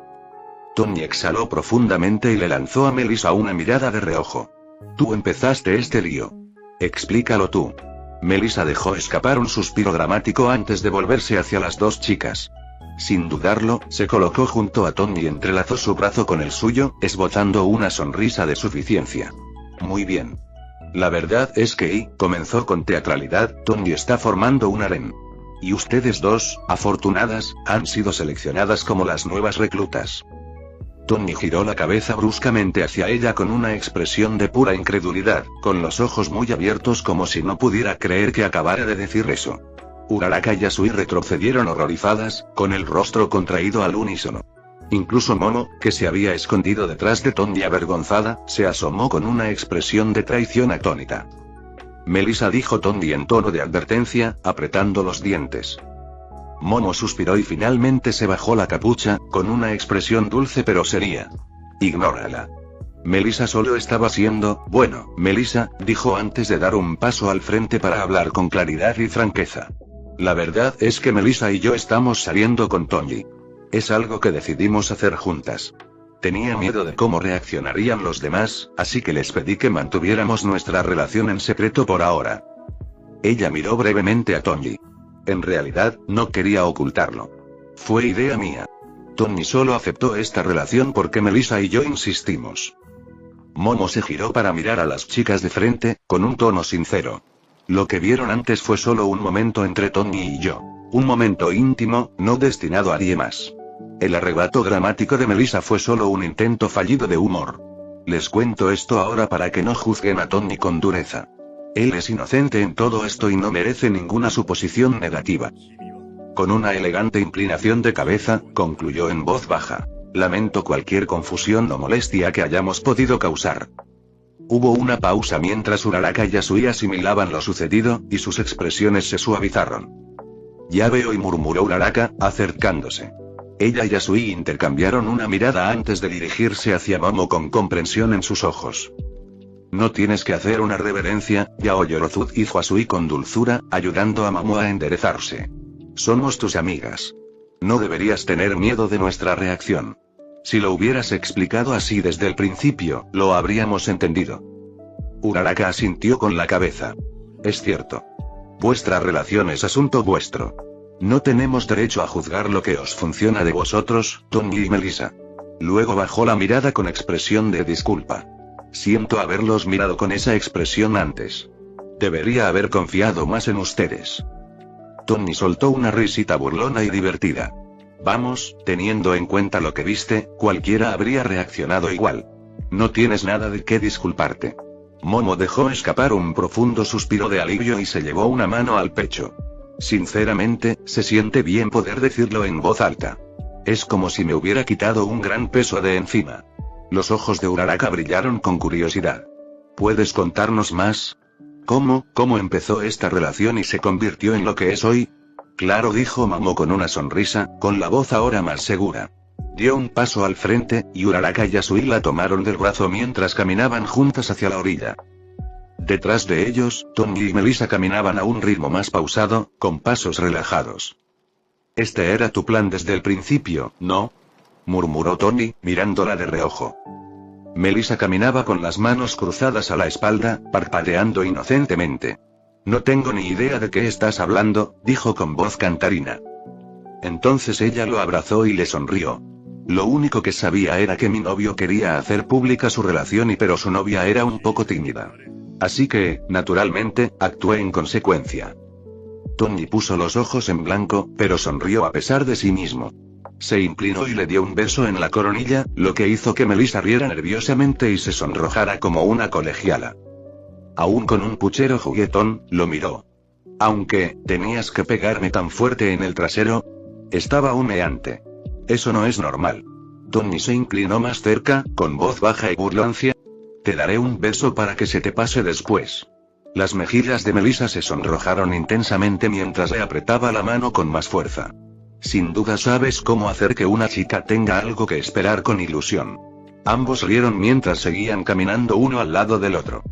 Tony exhaló profundamente y le lanzó a Melissa una mirada de reojo. «Tú empezaste este lío. Explícalo tú». Melissa dejó escapar un suspiro dramático antes de volverse hacia las dos chicas. Sin dudarlo, se colocó junto a Tony y entrelazó su brazo con el suyo, esbozando una sonrisa de suficiencia. Muy bien. La verdad es que comenzó con teatralidad, Tony está formando un harem. Y ustedes dos, afortunadas, han sido seleccionadas como las nuevas reclutas. Tony giró la cabeza bruscamente hacia ella con una expresión de pura incredulidad, con los ojos muy abiertos como si no pudiera creer que acabara de decir eso. Uraraka y Yasui retrocedieron horrorizadas, con el rostro contraído al unísono. Incluso Momo, que se había escondido detrás de Tony avergonzada, se asomó con una expresión de traición atónita. Melissa, dijo Tony en tono de advertencia, apretando los dientes. Momo suspiró y finalmente se bajó la capucha, con una expresión dulce pero seria. Ignórala. Melissa solo estaba siendo, bueno, Melissa, dijo antes de dar un paso al frente para hablar con claridad y franqueza. La verdad es que Melissa y yo estamos saliendo con Tony. Es algo que decidimos hacer juntas. Tenía miedo de cómo reaccionarían los demás, así que les pedí que mantuviéramos nuestra relación en secreto por ahora. Ella miró brevemente a Tony. En realidad, no quería ocultarlo. Fue idea mía. Tony solo aceptó esta relación porque Melissa y yo insistimos. Momo se giró para mirar a las chicas de frente, con un tono sincero. Lo que vieron antes fue solo un momento entre Tony y yo. Un momento íntimo, no destinado a nadie más. El arrebato dramático de Melissa fue solo un intento fallido de humor. Les cuento esto ahora para que no juzguen a Tony con dureza. Él es inocente en todo esto y no merece ninguna suposición negativa. Con una elegante inclinación de cabeza, concluyó en voz baja. Lamento cualquier confusión o molestia que hayamos podido causar. Hubo una pausa mientras Uraraka y Yasui asimilaban lo sucedido, y sus expresiones se suavizaron. Ya veo, y murmuró Uraraka, acercándose. Ella y Yasui intercambiaron una mirada antes de dirigirse hacia Momo con comprensión en sus ojos. No tienes que hacer una reverencia, Yaoyorozu, dijo Yasui con dulzura, ayudando a Momo a enderezarse. Somos tus amigas. No deberías tener miedo de nuestra reacción. Si lo hubieras explicado así desde el principio, lo habríamos entendido. Uraraka asintió con la cabeza. Es cierto. Vuestra relación es asunto vuestro. No tenemos derecho a juzgar lo que os funciona de vosotros, Tony y Melissa. Luego bajó la mirada con expresión de disculpa. Siento haberlos mirado con esa expresión antes. Debería haber confiado más en ustedes. Tony soltó una risita burlona y divertida. Vamos, teniendo en cuenta lo que viste, cualquiera habría reaccionado igual. No tienes nada de qué disculparte. Momo dejó escapar un profundo suspiro de alivio y se llevó una mano al pecho. Sinceramente, se siente bien poder decirlo en voz alta. Es como si me hubiera quitado un gran peso de encima. Los ojos de Uraraka brillaron con curiosidad. ¿Puedes contarnos más? ¿Cómo empezó esta relación y se convirtió en lo que es hoy? Claro, dijo Momo con una sonrisa, con la voz ahora más segura. Dio un paso al frente, y Uraraka y Yasui la tomaron del brazo mientras caminaban juntas hacia la orilla. Detrás de ellos, Tony y Melissa caminaban a un ritmo más pausado, con pasos relajados. Este era tu plan desde el principio, ¿no? Murmuró Tony, mirándola de reojo. Melissa caminaba con las manos cruzadas a la espalda, parpadeando inocentemente. No tengo ni idea de qué estás hablando, dijo con voz cantarina. Entonces ella lo abrazó y le sonrió. Lo único que sabía era que mi novio quería hacer pública su relación pero su novia era un poco tímida. Así que, naturalmente, actué en consecuencia. Tony puso los ojos en blanco, pero sonrió a pesar de sí mismo. Se inclinó y le dio un beso en la coronilla, lo que hizo que Melissa riera nerviosamente y se sonrojara como una colegiala. Aún con un puchero juguetón, lo miró. Aunque, ¿tenías que pegarme tan fuerte en el trasero? Estaba humeante. Eso no es normal. Tony se inclinó más cerca, con voz baja y burlancia. Te daré un beso para que se te pase después. Las mejillas de Melissa se sonrojaron intensamente mientras le apretaba la mano con más fuerza. Sin duda sabes cómo hacer que una chica tenga algo que esperar con ilusión. Ambos rieron mientras seguían caminando uno al lado del otro.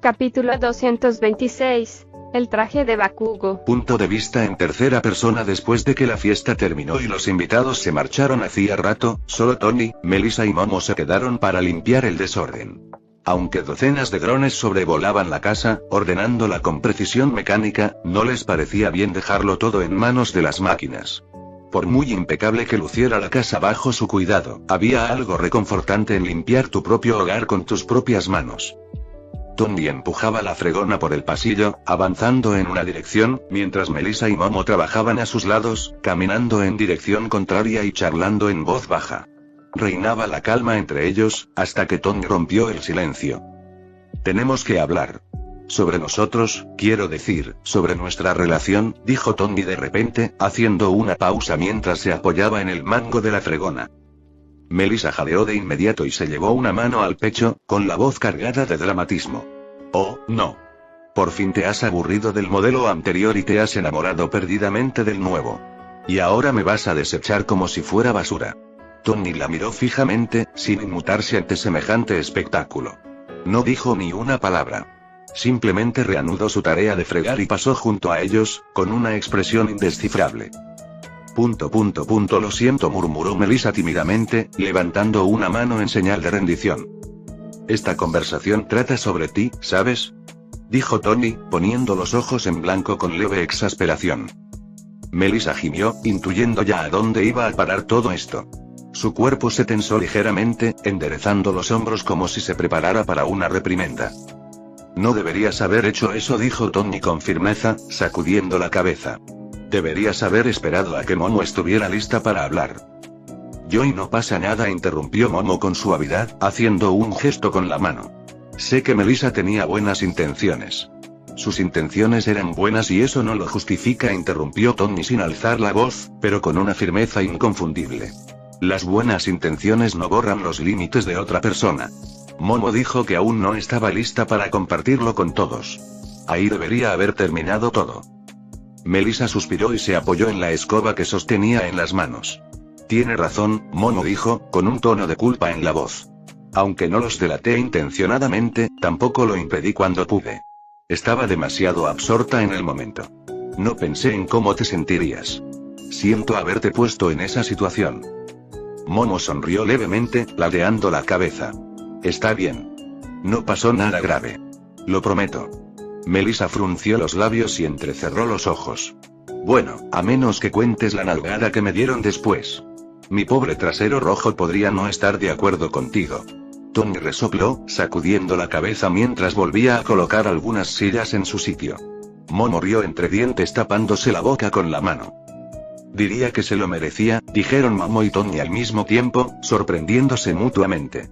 Capítulo 226. El traje de Bakugo. Punto de vista en tercera persona. Después de que la fiesta terminó y los invitados se marcharon hacía rato, solo Tony, Melissa y Momo se quedaron para limpiar el desorden. Aunque docenas de drones sobrevolaban la casa, ordenándola con precisión mecánica, no les parecía bien dejarlo todo en manos de las máquinas. Por muy impecable que luciera la casa bajo su cuidado, había algo reconfortante en limpiar tu propio hogar con tus propias manos. Tony empujaba la fregona por el pasillo, avanzando en una dirección, mientras Melissa y Momo trabajaban a sus lados, caminando en dirección contraria y charlando en voz baja. Reinaba la calma entre ellos, hasta que Tony rompió el silencio. «Tenemos que hablar. Sobre nosotros, quiero decir, sobre nuestra relación», dijo Tony de repente, haciendo una pausa mientras se apoyaba en el mango de la fregona. Melissa jadeó de inmediato y se llevó una mano al pecho, con la voz cargada de dramatismo. «Oh, no. Por fin te has aburrido del modelo anterior y te has enamorado perdidamente del nuevo. Y ahora me vas a desechar como si fuera basura». Tony la miró fijamente, sin inmutarse ante semejante espectáculo. No dijo ni una palabra. Simplemente reanudó su tarea de fregar y pasó junto a ellos, con una expresión indescifrable. Lo siento, murmuró Melissa tímidamente, levantando una mano en señal de rendición. Esta conversación trata sobre ti, ¿sabes? Dijo Tony, poniendo los ojos en blanco con leve exasperación. Melissa gimió, intuyendo ya a dónde iba a parar todo esto. Su cuerpo se tensó ligeramente, enderezando los hombros como si se preparara para una reprimenda. No deberías haber hecho eso, dijo Tony con firmeza, sacudiendo la cabeza. Deberías haber esperado a que Momo estuviera lista para hablar. «Joy, no pasa nada», interrumpió Momo con suavidad, haciendo un gesto con la mano. Sé que Melissa tenía buenas intenciones. Sus intenciones eran buenas y eso no lo justifica, interrumpió Tony sin alzar la voz, pero con una firmeza inconfundible. Las buenas intenciones no borran los límites de otra persona. Momo dijo que aún no estaba lista para compartirlo con todos. Ahí debería haber terminado todo. Melissa suspiró y se apoyó en la escoba que sostenía en las manos. Tiene razón, Momo dijo, con un tono de culpa en la voz. Aunque no los delaté intencionadamente, tampoco lo impedí cuando pude. Estaba demasiado absorta en el momento. No pensé en cómo te sentirías. Siento haberte puesto en esa situación. Momo sonrió levemente, ladeando la cabeza. Está bien. No pasó nada grave. Lo prometo. Melissa frunció los labios y entrecerró los ojos. Bueno, a menos que cuentes la nalgada que me dieron después. Mi pobre trasero rojo podría no estar de acuerdo contigo. Tony resopló, sacudiendo la cabeza mientras volvía a colocar algunas sillas en su sitio. Momo rió entre dientes tapándose la boca con la mano. Diría que se lo merecía, dijeron Momo y Tony al mismo tiempo, sorprendiéndose mutuamente.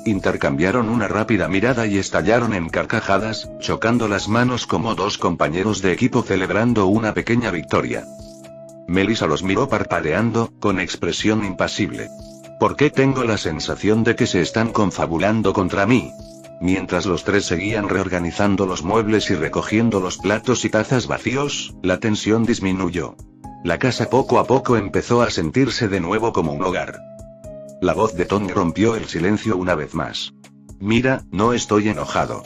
Intercambiaron una rápida mirada y estallaron en carcajadas, chocando las manos como dos compañeros de equipo celebrando una pequeña victoria. Melissa los miró parpadeando, con expresión impasible. ¿Por qué tengo la sensación de que se están confabulando contra mí? Mientras los tres seguían reorganizando los muebles y recogiendo los platos y tazas vacíos, la tensión disminuyó. La casa poco a poco empezó a sentirse de nuevo como un hogar. La voz de Tony rompió el silencio una vez más. Mira, no estoy enojado.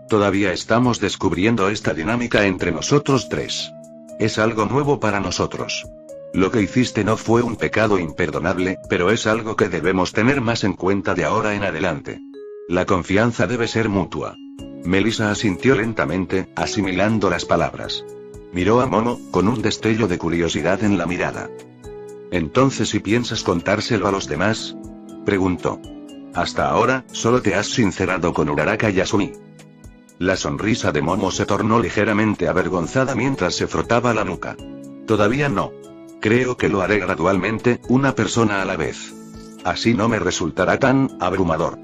Todavía estamos descubriendo esta dinámica entre nosotros tres. Es algo nuevo para nosotros. Lo que hiciste no fue un pecado imperdonable, pero es algo que debemos tener más en cuenta de ahora en adelante. La confianza debe ser mutua. Melissa asintió lentamente, asimilando las palabras. Miró a Momo, con un destello de curiosidad en la mirada. «Entonces, ¿si piensas contárselo a los demás?», preguntó. «Hasta ahora, solo te has sincerado con Uraraka y Asumi». La sonrisa de Momo se tornó ligeramente avergonzada mientras se frotaba la nuca. «Todavía no. Creo que lo haré gradualmente, una persona a la vez. Así no me resultará tan abrumador».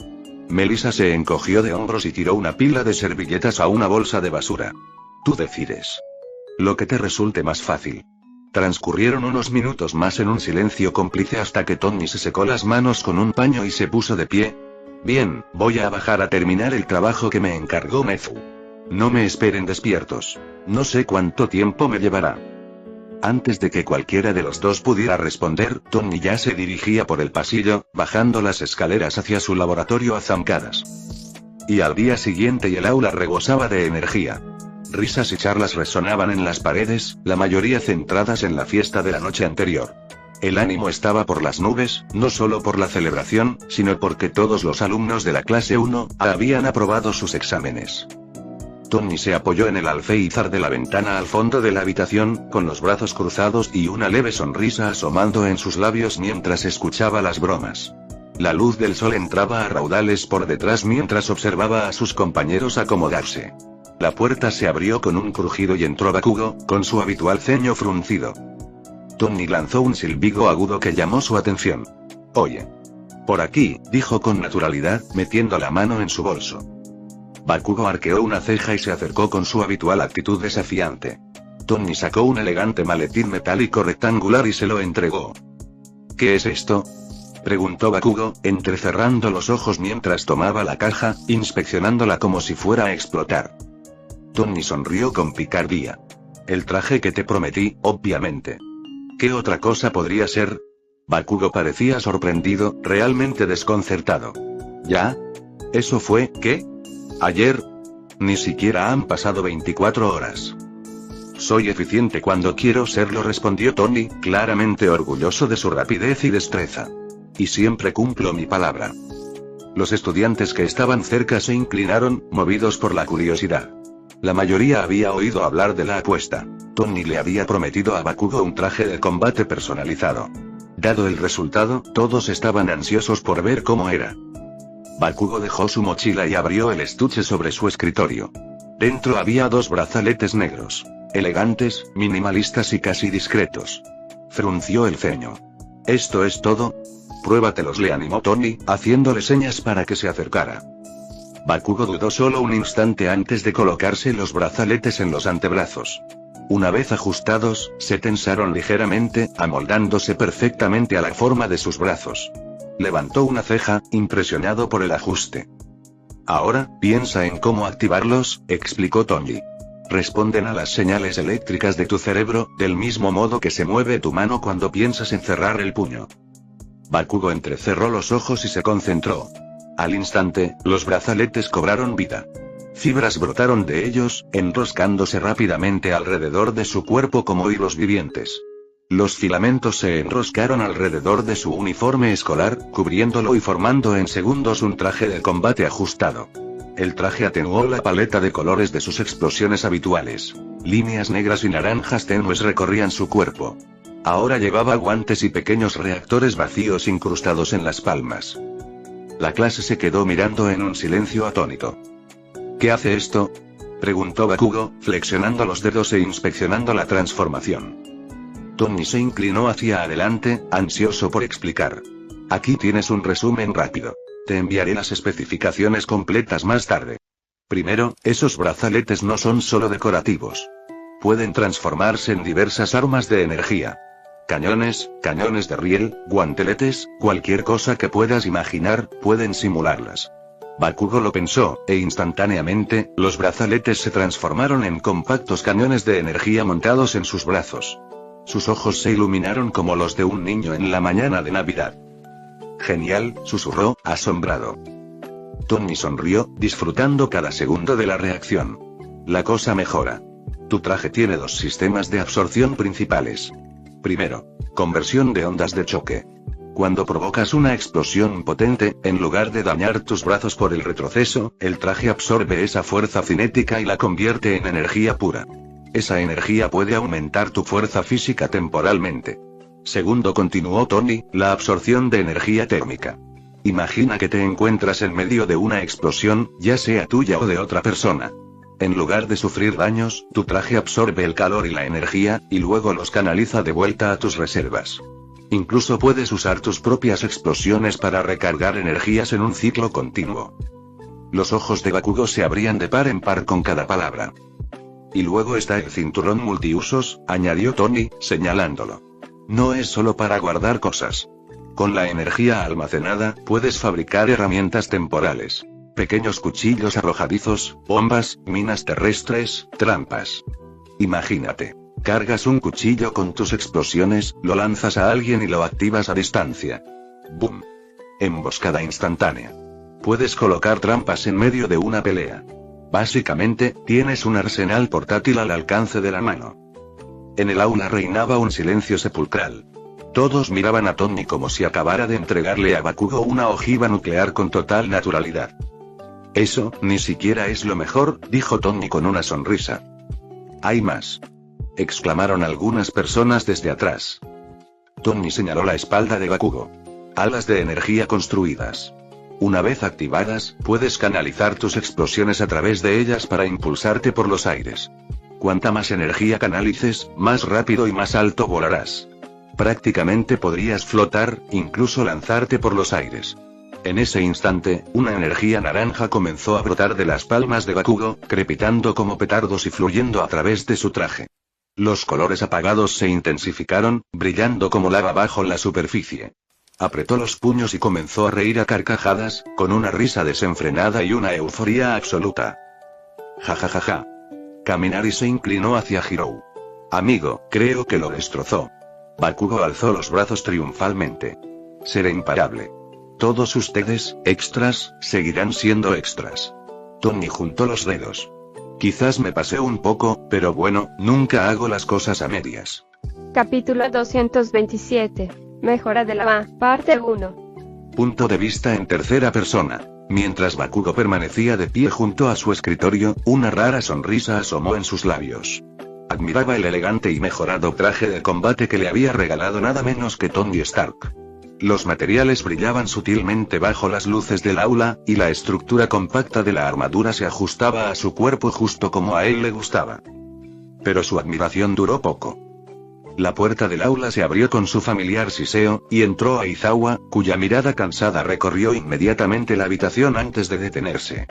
Melissa se encogió de hombros y tiró una pila de servilletas a una bolsa de basura. «Tú decides. Lo que te resulte más fácil». Transcurrieron unos minutos más en un silencio cómplice hasta que Tony se secó las manos con un paño y se puso de pie. «Bien, voy a bajar a terminar el trabajo que me encargó Mezu. No me esperen despiertos. No sé cuánto tiempo me llevará». Antes de que cualquiera de los dos pudiera responder, Tony ya se dirigía por el pasillo, bajando las escaleras hacia su laboratorio a zancadas. Y al día siguiente el aula rebosaba de energía. Risas y charlas resonaban en las paredes, la mayoría centradas en la fiesta de la noche anterior. El ánimo estaba por las nubes, no solo por la celebración, sino porque todos los alumnos de la clase 1 habían aprobado sus exámenes. Tony se apoyó en el alféizar de la ventana al fondo de la habitación, con los brazos cruzados y una leve sonrisa asomando en sus labios mientras escuchaba las bromas. La luz del sol entraba a raudales por detrás mientras observaba a sus compañeros acomodarse. La puerta se abrió con un crujido y entró Bakugo, con su habitual ceño fruncido. Tony lanzó un silbido agudo que llamó su atención. «Oye. Por aquí», dijo con naturalidad, metiendo la mano en su bolso. Bakugo arqueó una ceja y se acercó con su habitual actitud desafiante. Tony sacó un elegante maletín metálico rectangular y se lo entregó. «¿Qué es esto?», preguntó Bakugo, entrecerrando los ojos mientras tomaba la caja, inspeccionándola como si fuera a explotar. Tony sonrió con picardía. «El traje que te prometí, obviamente». «¿Qué otra cosa podría ser?». Bakugo parecía sorprendido, realmente desconcertado. «¿Ya? ¿Eso fue, qué? ¿Ayer? Ni siquiera han pasado 24 horas». «Soy eficiente cuando quiero serlo», respondió Tony, claramente orgulloso de su rapidez y destreza. «Y siempre cumplo mi palabra». Los estudiantes que estaban cerca se inclinaron, movidos por la curiosidad. La mayoría había oído hablar de la apuesta. Tony le había prometido a Bakugo un traje de combate personalizado. Dado el resultado, todos estaban ansiosos por ver cómo era. Bakugo dejó su mochila y abrió el estuche sobre su escritorio. Dentro había 2 brazaletes negros. Elegantes, minimalistas y casi discretos. Frunció el ceño. «¿Esto es todo?». «Pruébatelos», le animó Tony, haciéndole señas para que se acercara. Bakugo dudó solo un instante antes de colocarse los brazaletes en los antebrazos. Una vez ajustados, se tensaron ligeramente, amoldándose perfectamente a la forma de sus brazos. Levantó una ceja, impresionado por el ajuste. «Ahora, piensa en cómo activarlos», explicó Tony. «Responden a las señales eléctricas de tu cerebro, del mismo modo que se mueve tu mano cuando piensas en cerrar el puño». Bakugo entrecerró los ojos y se concentró. Al instante, los brazaletes cobraron vida. Fibras brotaron de ellos, enroscándose rápidamente alrededor de su cuerpo como hilos vivientes. Los filamentos se enroscaron alrededor de su uniforme escolar, cubriéndolo y formando en segundos un traje de combate ajustado. El traje atenuó la paleta de colores de sus explosiones habituales. Líneas negras y naranjas tenues recorrían su cuerpo. Ahora llevaba guantes y pequeños reactores vacíos incrustados en las palmas. La clase se quedó mirando en un silencio atónito. «¿Qué hace esto?», preguntó Bakugo, flexionando los dedos e inspeccionando la transformación. Tony se inclinó hacia adelante, ansioso por explicar. «Aquí tienes un resumen rápido. Te enviaré las especificaciones completas más tarde. Primero, esos brazaletes no son solo decorativos. Pueden transformarse en diversas armas de energía. Cañones, cañones de riel, guanteletes, cualquier cosa que puedas imaginar, pueden simularlas». Bakugo lo pensó, e instantáneamente, los brazaletes se transformaron en compactos cañones de energía montados en sus brazos. Sus ojos se iluminaron como los de un niño en la mañana de Navidad. «Genial», susurró, asombrado. Tony sonrió, disfrutando cada segundo de la reacción. «La cosa mejora. Tu traje tiene 2 sistemas de absorción principales. Primero, conversión de ondas de choque. Cuando provocas una explosión potente, en lugar de dañar tus brazos por el retroceso, el traje absorbe esa fuerza cinética y la convierte en energía pura. Esa energía puede aumentar tu fuerza física temporalmente. Segundo, continuó Tony, la absorción de energía térmica. Imagina que te encuentras en medio de una explosión, ya sea tuya o de otra persona. En lugar de sufrir daños, tu traje absorbe el calor y la energía, y luego los canaliza de vuelta a tus reservas. Incluso puedes usar tus propias explosiones para recargar energías en un ciclo continuo». Los ojos de Bakugo se abrían de par en par con cada palabra. «Y luego está el cinturón multiusos», añadió Tony, señalándolo. «No es solo para guardar cosas. Con la energía almacenada, puedes fabricar herramientas temporales. Pequeños cuchillos arrojadizos, bombas, minas terrestres, trampas. Imagínate. Cargas un cuchillo con tus explosiones, lo lanzas a alguien y lo activas a distancia. ¡Boom! Emboscada instantánea. Puedes colocar trampas en medio de una pelea. Básicamente, tienes un arsenal portátil al alcance de la mano». En el aula reinaba un silencio sepulcral. Todos miraban a Tony como si acabara de entregarle a Bakugo una ojiva nuclear con total naturalidad. Eso, ni siquiera es lo mejor, dijo Tony con una sonrisa. Hay más. Exclamaron algunas personas desde atrás. Tony señaló la espalda de Bakugo. Alas de energía construidas. Una vez activadas, puedes canalizar tus explosiones a través de ellas para impulsarte por los aires. Cuanta más energía canalices, más rápido y más alto volarás. Prácticamente podrías flotar, incluso lanzarte por los aires. En ese instante, una energía naranja comenzó a brotar de las palmas de Bakugo, crepitando como petardos y fluyendo a través de su traje. Los colores apagados se intensificaron, brillando como lava bajo la superficie. Apretó los puños y comenzó a reír a carcajadas, con una risa desenfrenada y una euforía absoluta. Ja ja ja ja. Kaminari se inclinó hacia Hirou. Amigo, creo que lo destrozó. Bakugo alzó los brazos triunfalmente. Seré imparable. Todos ustedes, extras, seguirán siendo extras. Tony juntó los dedos. Quizás me pasé un poco, pero bueno, nunca hago las cosas a medias. Capítulo 227. Mejora de la MA, parte 1. Punto de vista en tercera persona. Mientras Bakugo permanecía de pie junto a su escritorio, una rara sonrisa asomó en sus labios. Admiraba el elegante y mejorado traje de combate que le había regalado nada menos que Tony Stark. Los materiales brillaban sutilmente bajo las luces del aula, y la estructura compacta de la armadura se ajustaba a su cuerpo justo como a él le gustaba. Pero su admiración duró poco. La puerta del aula se abrió con su familiar siseo, y entró Aizawa, cuya mirada cansada recorrió inmediatamente la habitación antes de detenerse.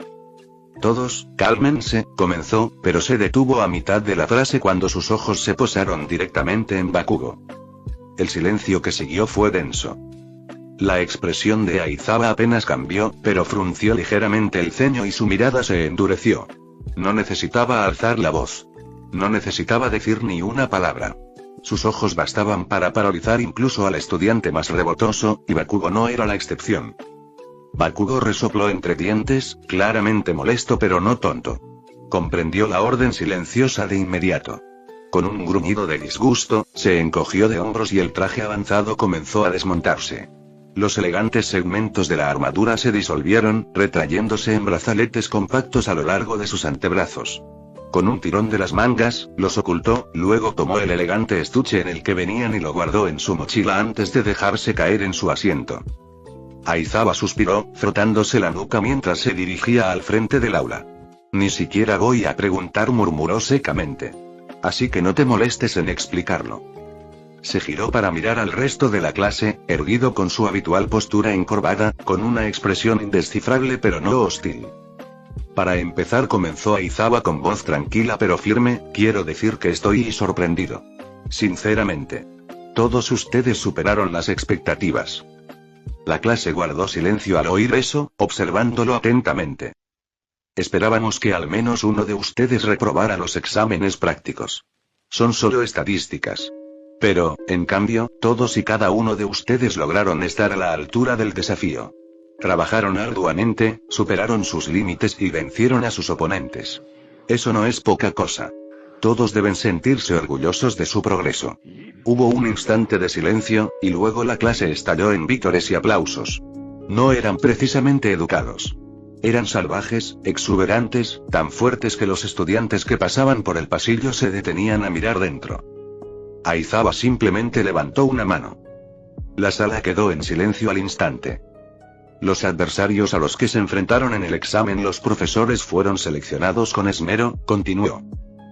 Todos, cálmense, comenzó, pero se detuvo a mitad de la frase cuando sus ojos se posaron directamente en Bakugo. El silencio que siguió fue denso. La expresión de Aizawa apenas cambió, pero frunció ligeramente el ceño y su mirada se endureció. No necesitaba alzar la voz. No necesitaba decir ni una palabra. Sus ojos bastaban para paralizar incluso al estudiante más rebotoso, y Bakugo no era la excepción. Bakugo resopló entre dientes, claramente molesto pero no tonto. Comprendió la orden silenciosa de inmediato. Con un gruñido de disgusto, se encogió de hombros y el traje avanzado comenzó a desmontarse. Los elegantes segmentos de la armadura se disolvieron, retrayéndose en brazaletes compactos a lo largo de sus antebrazos. Con un tirón de las mangas, los ocultó, luego tomó el elegante estuche en el que venían y lo guardó en su mochila antes de dejarse caer en su asiento. Aizawa suspiró, frotándose la nuca mientras se dirigía al frente del aula. Ni siquiera voy a preguntar, murmuró secamente. Así que no te molestes en explicarlo. Se giró para mirar al resto de la clase, erguido con su habitual postura encorvada, con una expresión indescifrable pero no hostil. Para empezar, comenzó Aizawa con voz tranquila pero firme, quiero decir que estoy sorprendido. Sinceramente. Todos ustedes superaron las expectativas. La clase guardó silencio al oír eso, observándolo atentamente. Esperábamos que al menos uno de ustedes reprobara los exámenes prácticos. Son solo estadísticas. Pero, en cambio, todos y cada uno de ustedes lograron estar a la altura del desafío. Trabajaron arduamente, superaron sus límites y vencieron a sus oponentes. Eso no es poca cosa. Todos deben sentirse orgullosos de su progreso. Hubo un instante de silencio, y luego la clase estalló en vítores y aplausos. No eran precisamente educados. Eran salvajes, exuberantes, tan fuertes que los estudiantes que pasaban por el pasillo se detenían a mirar dentro. Aizawa simplemente levantó una mano. La sala quedó en silencio al instante. Los adversarios a los que se enfrentaron en el examen, los profesores fueron seleccionados con esmero, continuó.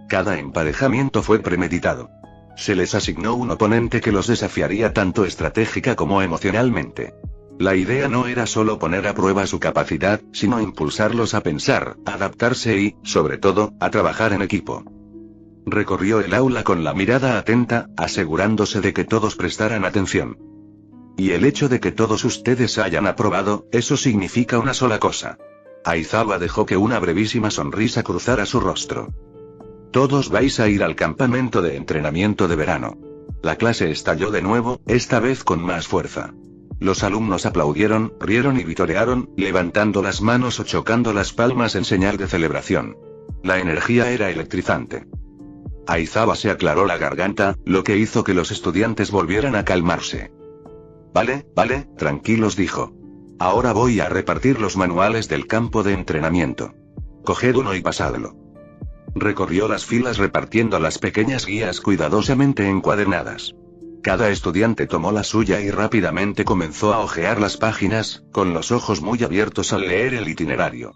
Cada emparejamiento fue premeditado. Se les asignó un oponente que los desafiaría tanto estratégica como emocionalmente. La idea no era solo poner a prueba su capacidad, sino impulsarlos a pensar, adaptarse y, sobre todo, a trabajar en equipo. Recorrió el aula con la mirada atenta, asegurándose de que todos prestaran atención. Y el hecho de que todos ustedes hayan aprobado, eso significa una sola cosa. Aizawa dejó que una brevísima sonrisa cruzara su rostro. Todos vais a ir al campamento de entrenamiento de verano. La clase estalló de nuevo, esta vez con más fuerza. Los alumnos aplaudieron, rieron y vitorearon, levantando las manos o chocando las palmas en señal de celebración. La energía era electrizante. Aizawa se aclaró la garganta, lo que hizo que los estudiantes volvieran a calmarse. Vale, tranquilos, dijo. Ahora voy a repartir los manuales del campo de entrenamiento. Coged uno y pasadlo. Recorrió las filas repartiendo las pequeñas guías cuidadosamente encuadernadas. Cada estudiante tomó la suya y rápidamente comenzó a hojear las páginas, con los ojos muy abiertos al leer el itinerario.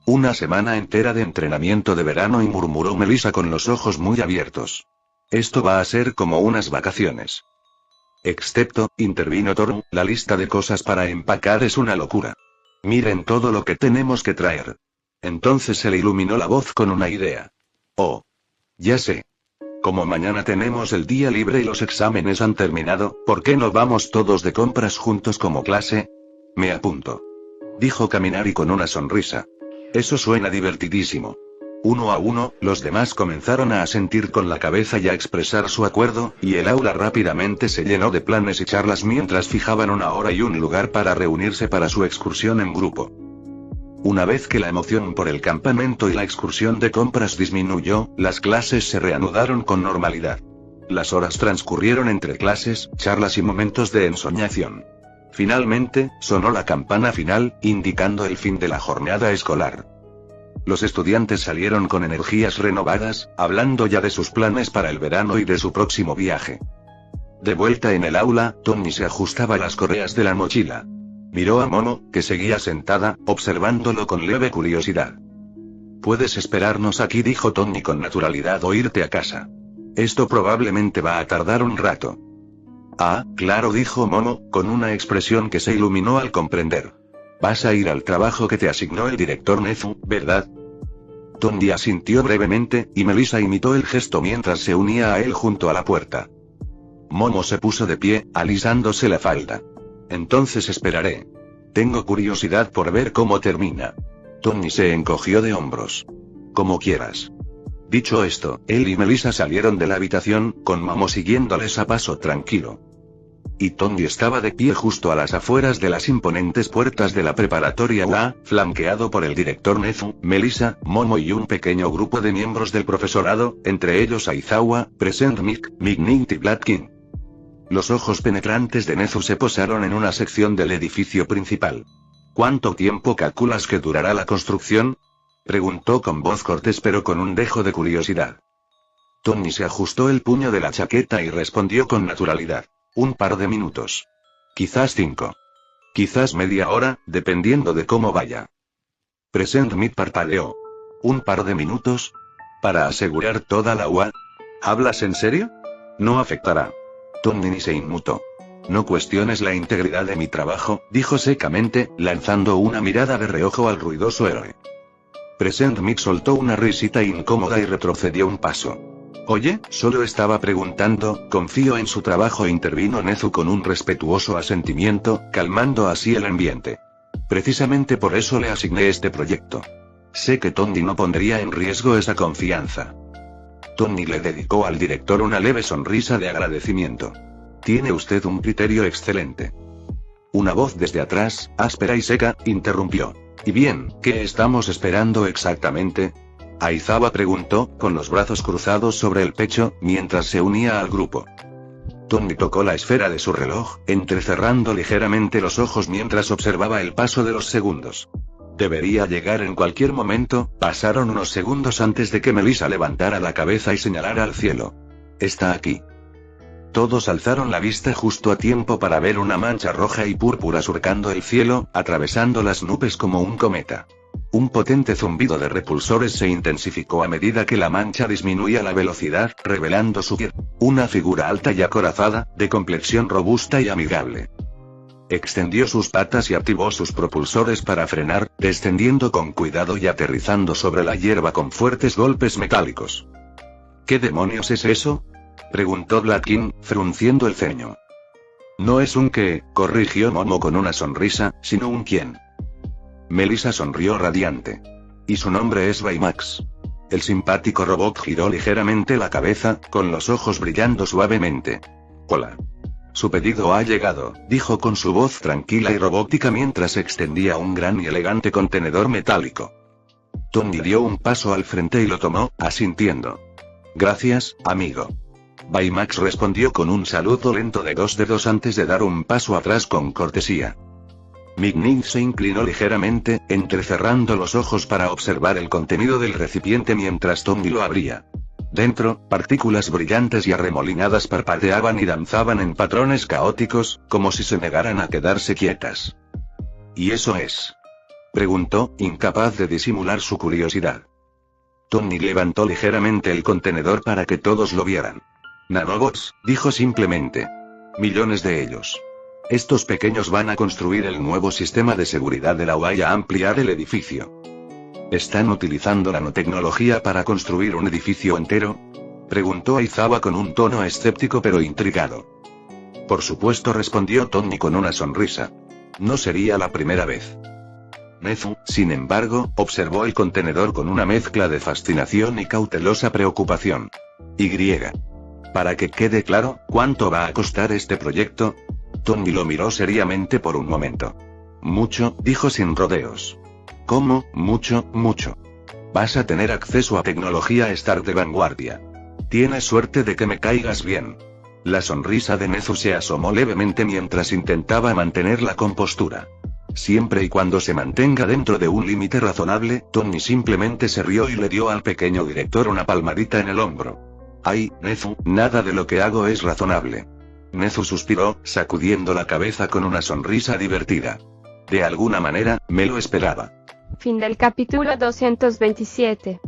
Una semana entera de entrenamiento de verano, y murmuró Melissa con los ojos muy abiertos. Esto va a ser como unas vacaciones. Excepto, intervino Toru, la lista de cosas para empacar es una locura. Miren todo lo que tenemos que traer. Entonces se le iluminó la voz con una idea. Oh. Ya sé. Como mañana tenemos el día libre y los exámenes han terminado, ¿por qué no vamos todos de compras juntos como clase? Me apunto. Dijo Kaminari con una sonrisa. Eso suena divertidísimo. Uno a uno, los demás comenzaron a asentir con la cabeza y a expresar su acuerdo, y el aula rápidamente se llenó de planes y charlas mientras fijaban una hora y un lugar para reunirse para su excursión en grupo. Una vez que la emoción por el campamento y la excursión de compras disminuyó, las clases se reanudaron con normalidad. Las horas transcurrieron entre clases, charlas y momentos de ensoñación. Finalmente, sonó la campana final, indicando el fin de la jornada escolar. Los estudiantes salieron con energías renovadas, hablando ya de sus planes para el verano y de su próximo viaje. De vuelta en el aula, Tony se ajustaba las correas de la mochila. Miró a Momo, que seguía sentada, observándolo con leve curiosidad. Puedes esperarnos aquí, dijo Tony con naturalidad, o irte a casa. Esto probablemente va a tardar un rato. Ah, claro, dijo Momo, con una expresión que se iluminó al comprender. Vas a ir al trabajo que te asignó el director Nezu, ¿verdad? Tony asintió brevemente, y Melissa imitó el gesto mientras se unía a él junto a la puerta. Momo se puso de pie, alisándose la falda. Entonces esperaré. Tengo curiosidad por ver cómo termina. Tony se encogió de hombros. Como quieras. Dicho esto, él y Melissa salieron de la habitación, con Momo siguiéndoles a paso tranquilo. Y Tony estaba de pie justo a las afueras de las imponentes puertas de la preparatoria UA, flanqueado por el director Nezu, Melissa, Momo y un pequeño grupo de miembros del profesorado, entre ellos Aizawa, Present Mick, Mignint y Blatkin. Los ojos penetrantes de Nezu se posaron en una sección del edificio principal. ¿Cuánto tiempo calculas que durará la construcción? Preguntó con voz cortés pero con un dejo de curiosidad. Tony se ajustó el puño de la chaqueta y respondió con naturalidad. Un par de minutos. Quizás 5. Quizás media hora, dependiendo de cómo vaya. Present Mick parpadeó. ¿Un par de minutos? ¿Para asegurar toda la UA? ¿Hablas en serio? No afectará. Tony ni se inmutó. No cuestiones la integridad de mi trabajo, dijo secamente, lanzando una mirada de reojo al ruidoso héroe. Present Mick soltó una risita incómoda y retrocedió un paso. Oye, solo estaba preguntando, confío en su trabajo, intervino Nezu con un respetuoso asentimiento, calmando así el ambiente. Precisamente por eso le asigné este proyecto. Sé que Tony no pondría en riesgo esa confianza. Tony le dedicó al director una leve sonrisa de agradecimiento. Tiene usted un criterio excelente. Una voz desde atrás, áspera y seca, interrumpió. ¿Y bien, qué estamos esperando exactamente? Aizawa preguntó, con los brazos cruzados sobre el pecho, mientras se unía al grupo. Tony tocó la esfera de su reloj, entrecerrando ligeramente los ojos mientras observaba el paso de los segundos. Debería llegar en cualquier momento. Pasaron unos segundos antes de que Melissa levantara la cabeza y señalara al cielo. Está aquí. Todos alzaron la vista justo a tiempo para ver una mancha roja y púrpura surcando el cielo, atravesando las nubes como un cometa. Un potente zumbido de repulsores se intensificó a medida que la mancha disminuía la velocidad, revelando su pie. Una figura alta y acorazada, de complexión robusta y amigable. Extendió sus patas y activó sus propulsores para frenar, descendiendo con cuidado y aterrizando sobre la hierba con fuertes golpes metálicos. ¿Qué demonios es eso?, preguntó Blatkin, frunciendo el ceño. No es un qué, corrigió Momo con una sonrisa, sino un quién. Melissa sonrió radiante. Y su nombre es Baymax. El simpático robot giró ligeramente la cabeza, con los ojos brillando suavemente. Hola. Su pedido ha llegado, dijo con su voz tranquila y robótica mientras extendía un gran y elegante contenedor metálico. Tony dio un paso al frente y lo tomó, asintiendo. Gracias, amigo. Baymax respondió con un saludo lento de 2 dedos antes de dar un paso atrás con cortesía. Mick se inclinó ligeramente, entrecerrando los ojos para observar el contenido del recipiente mientras Tommy lo abría. Dentro, partículas brillantes y arremolinadas parpadeaban y danzaban en patrones caóticos, como si se negaran a quedarse quietas. ¿Y eso es?, preguntó, incapaz de disimular su curiosidad. Tommy levantó ligeramente el contenedor para que todos lo vieran. Nanobots, dijo simplemente. Millones de ellos. Estos pequeños van a construir el nuevo sistema de seguridad de la UA y a ampliar el edificio. ¿Están utilizando nanotecnología para construir un edificio entero?, preguntó Aizawa con un tono escéptico pero intrigado. Por supuesto, respondió Tommy con una sonrisa. No sería la primera vez. Nezu, sin embargo, observó el contenedor con una mezcla de fascinación y cautelosa preocupación. Para que quede claro, ¿cuánto va a costar este proyecto? Tommy lo miró seriamente por un momento. Mucho, dijo sin rodeos. ¿Cómo, mucho? Vas a tener acceso a tecnología Stark de vanguardia. Tienes suerte de que me caigas bien. La sonrisa de Nezu se asomó levemente mientras intentaba mantener la compostura. Siempre y cuando se mantenga dentro de un límite razonable, Tommy simplemente se rió y le dio al pequeño director una palmadita en el hombro. Ay, Nezu, nada de lo que hago es razonable. Nezu suspiró, sacudiendo la cabeza con una sonrisa divertida. De alguna manera, me lo esperaba. Fin del capítulo 227.